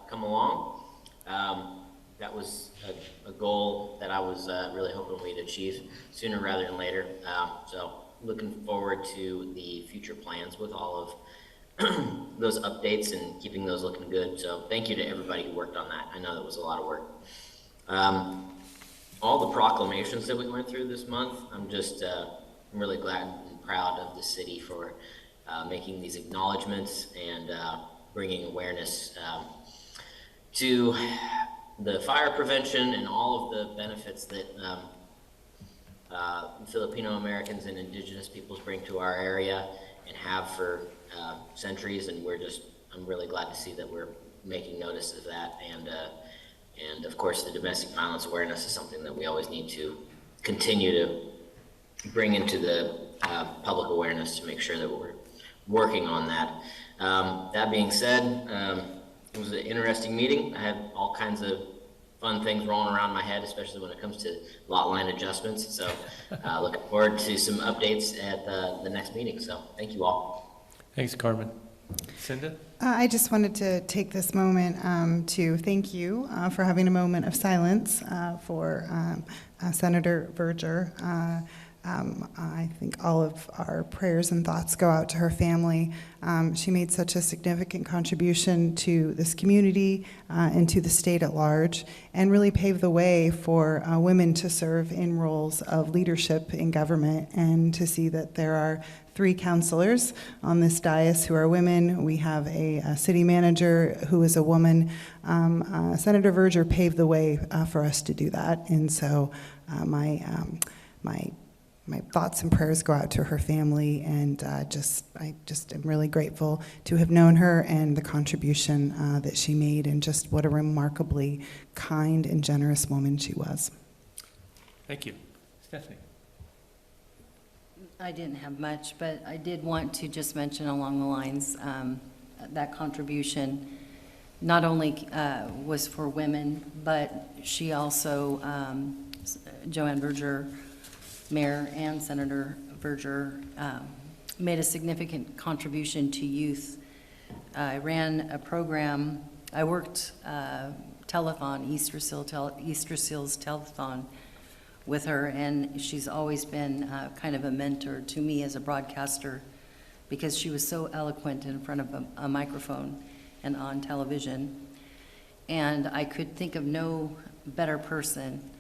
come along. That was a goal that I was really hoping we'd achieve sooner rather than later. So looking forward to the future plans with all of those updates and keeping those looking good. So thank you to everybody who worked on that. I know that was a lot of work. All the proclamations that we went through this month, I'm really glad and proud of the city for making these acknowledgments and bringing awareness to the fire prevention and all of the benefits that Filipino Americans and indigenous peoples bring to our area and have for centuries. And I'm really glad to see that we're making notice of that. And of course, the domestic violence awareness is something that we always need to continue to bring into the public awareness to make sure that we're working on that. That being said, it was an interesting meeting. I had all kinds of fun things rolling around my head, especially when it comes to lot line adjustments. So looking forward to some updates at the next meeting. So thank you all. Thanks, Carmen. Cinda? I just wanted to take this moment to thank you for having a moment of silence for Senator Verger. I think all of our prayers and thoughts go out to her family. She made such a significant contribution to this community and to the state at large, and really paved the way for women to serve in roles of leadership in government, and to see that there are 3 councilors on this dais who are women. We have a city manager who is a woman. Senator Verger paved the way for us to do that, and so my thoughts and prayers go out to her family, and I just am really grateful to have known her and the contribution that she made, and just what a remarkably kind and generous woman she was. Thank you. Stephanie? I didn't have much, but I did want to just mention along the lines that contribution not only was for women, but she also, Joanne Verger, Mayor and Senator Verger, made a significant contribution to youth. I ran a program, I worked telethon, Easter Seals telethon with her, and she's always been kind of a mentor to me as a broadcaster, because she was so eloquent in front of a microphone and on television. And I could think of no better person.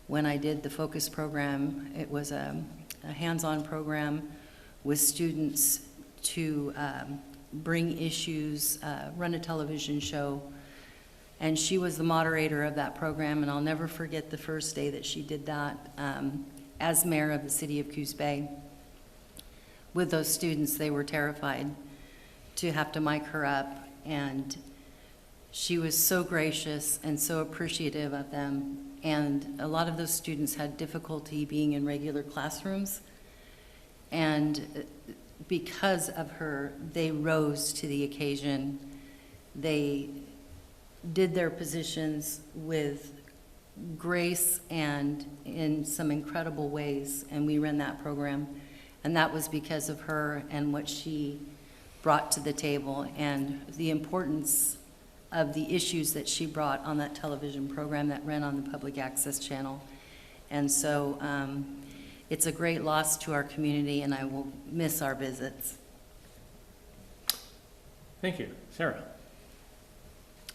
When I did the focus program, it was a hands-on program with students to bring issues, run a television show. And she was the moderator of that program, and I'll never forget the first day that she did that as mayor of the city of Coos Bay. With those students, they were terrified to have to mic her up, and she was so gracious and so appreciative of them. And a lot of those students had difficulty being in regular classrooms, and because of her, they rose to the occasion. They did their positions with grace and in some incredible ways, and we ran that program. And that was because of her and what she brought to the table, and the importance of the issues that she brought on that television program that ran on the public access channel. And so it's a great loss to our community, and I will miss our visits. Thank you. Sarah?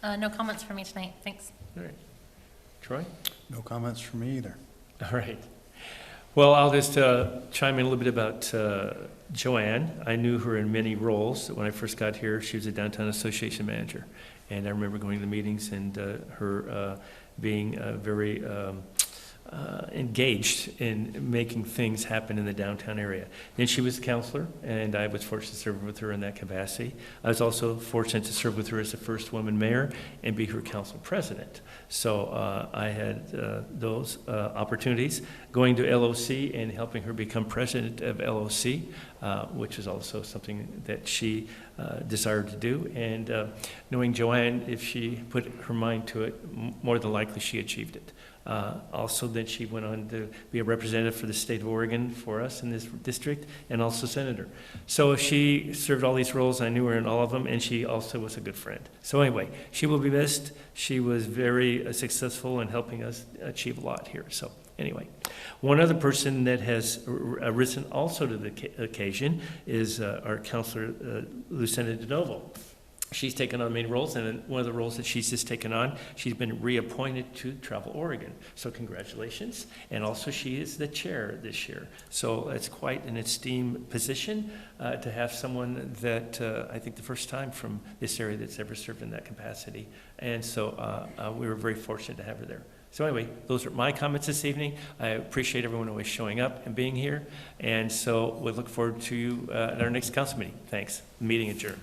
No comments for me tonight, thanks. All right. Troy? No comments from me either. All right. Well, I'll just chime in a little bit about Joanne. I knew her in many roles. When I first got here, she was a downtown association manager. And I remember going to the meetings and her being very engaged in making things happen in the downtown area. Then she was a counselor, and I was fortunate to serve with her in that capacity. I was also fortunate to serve with her as the first woman mayor and be her council president. So I had those opportunities, going to LOC and helping her become president of LOC, which is also something that she desired to do. And knowing Joanne, if she put her mind to it, more than likely she achieved it. Also, then she went on to be a representative for the state of Oregon for us in this district, and also senator. So she served all these roles. I knew her in all of them, and she also was a good friend. So anyway, she will be missed. She was very successful in helping us achieve a lot here. So anyway, one other person that has risen also to the occasion is our counselor, Lucinda DeNovo. She's taken on many roles, and one of the roles that she's just taken on, she's been reappointed to Travel Oregon. So congratulations. And also she is the chair this year. So it's quite an esteemed position to have someone that I think the first time from this area that's ever served in that capacity. And so we were very fortunate to have her there. So anyway, those are my comments this evening. I appreciate everyone always showing up and being here. And so we look forward to you at our next council meeting. Thanks. Meeting adjourned.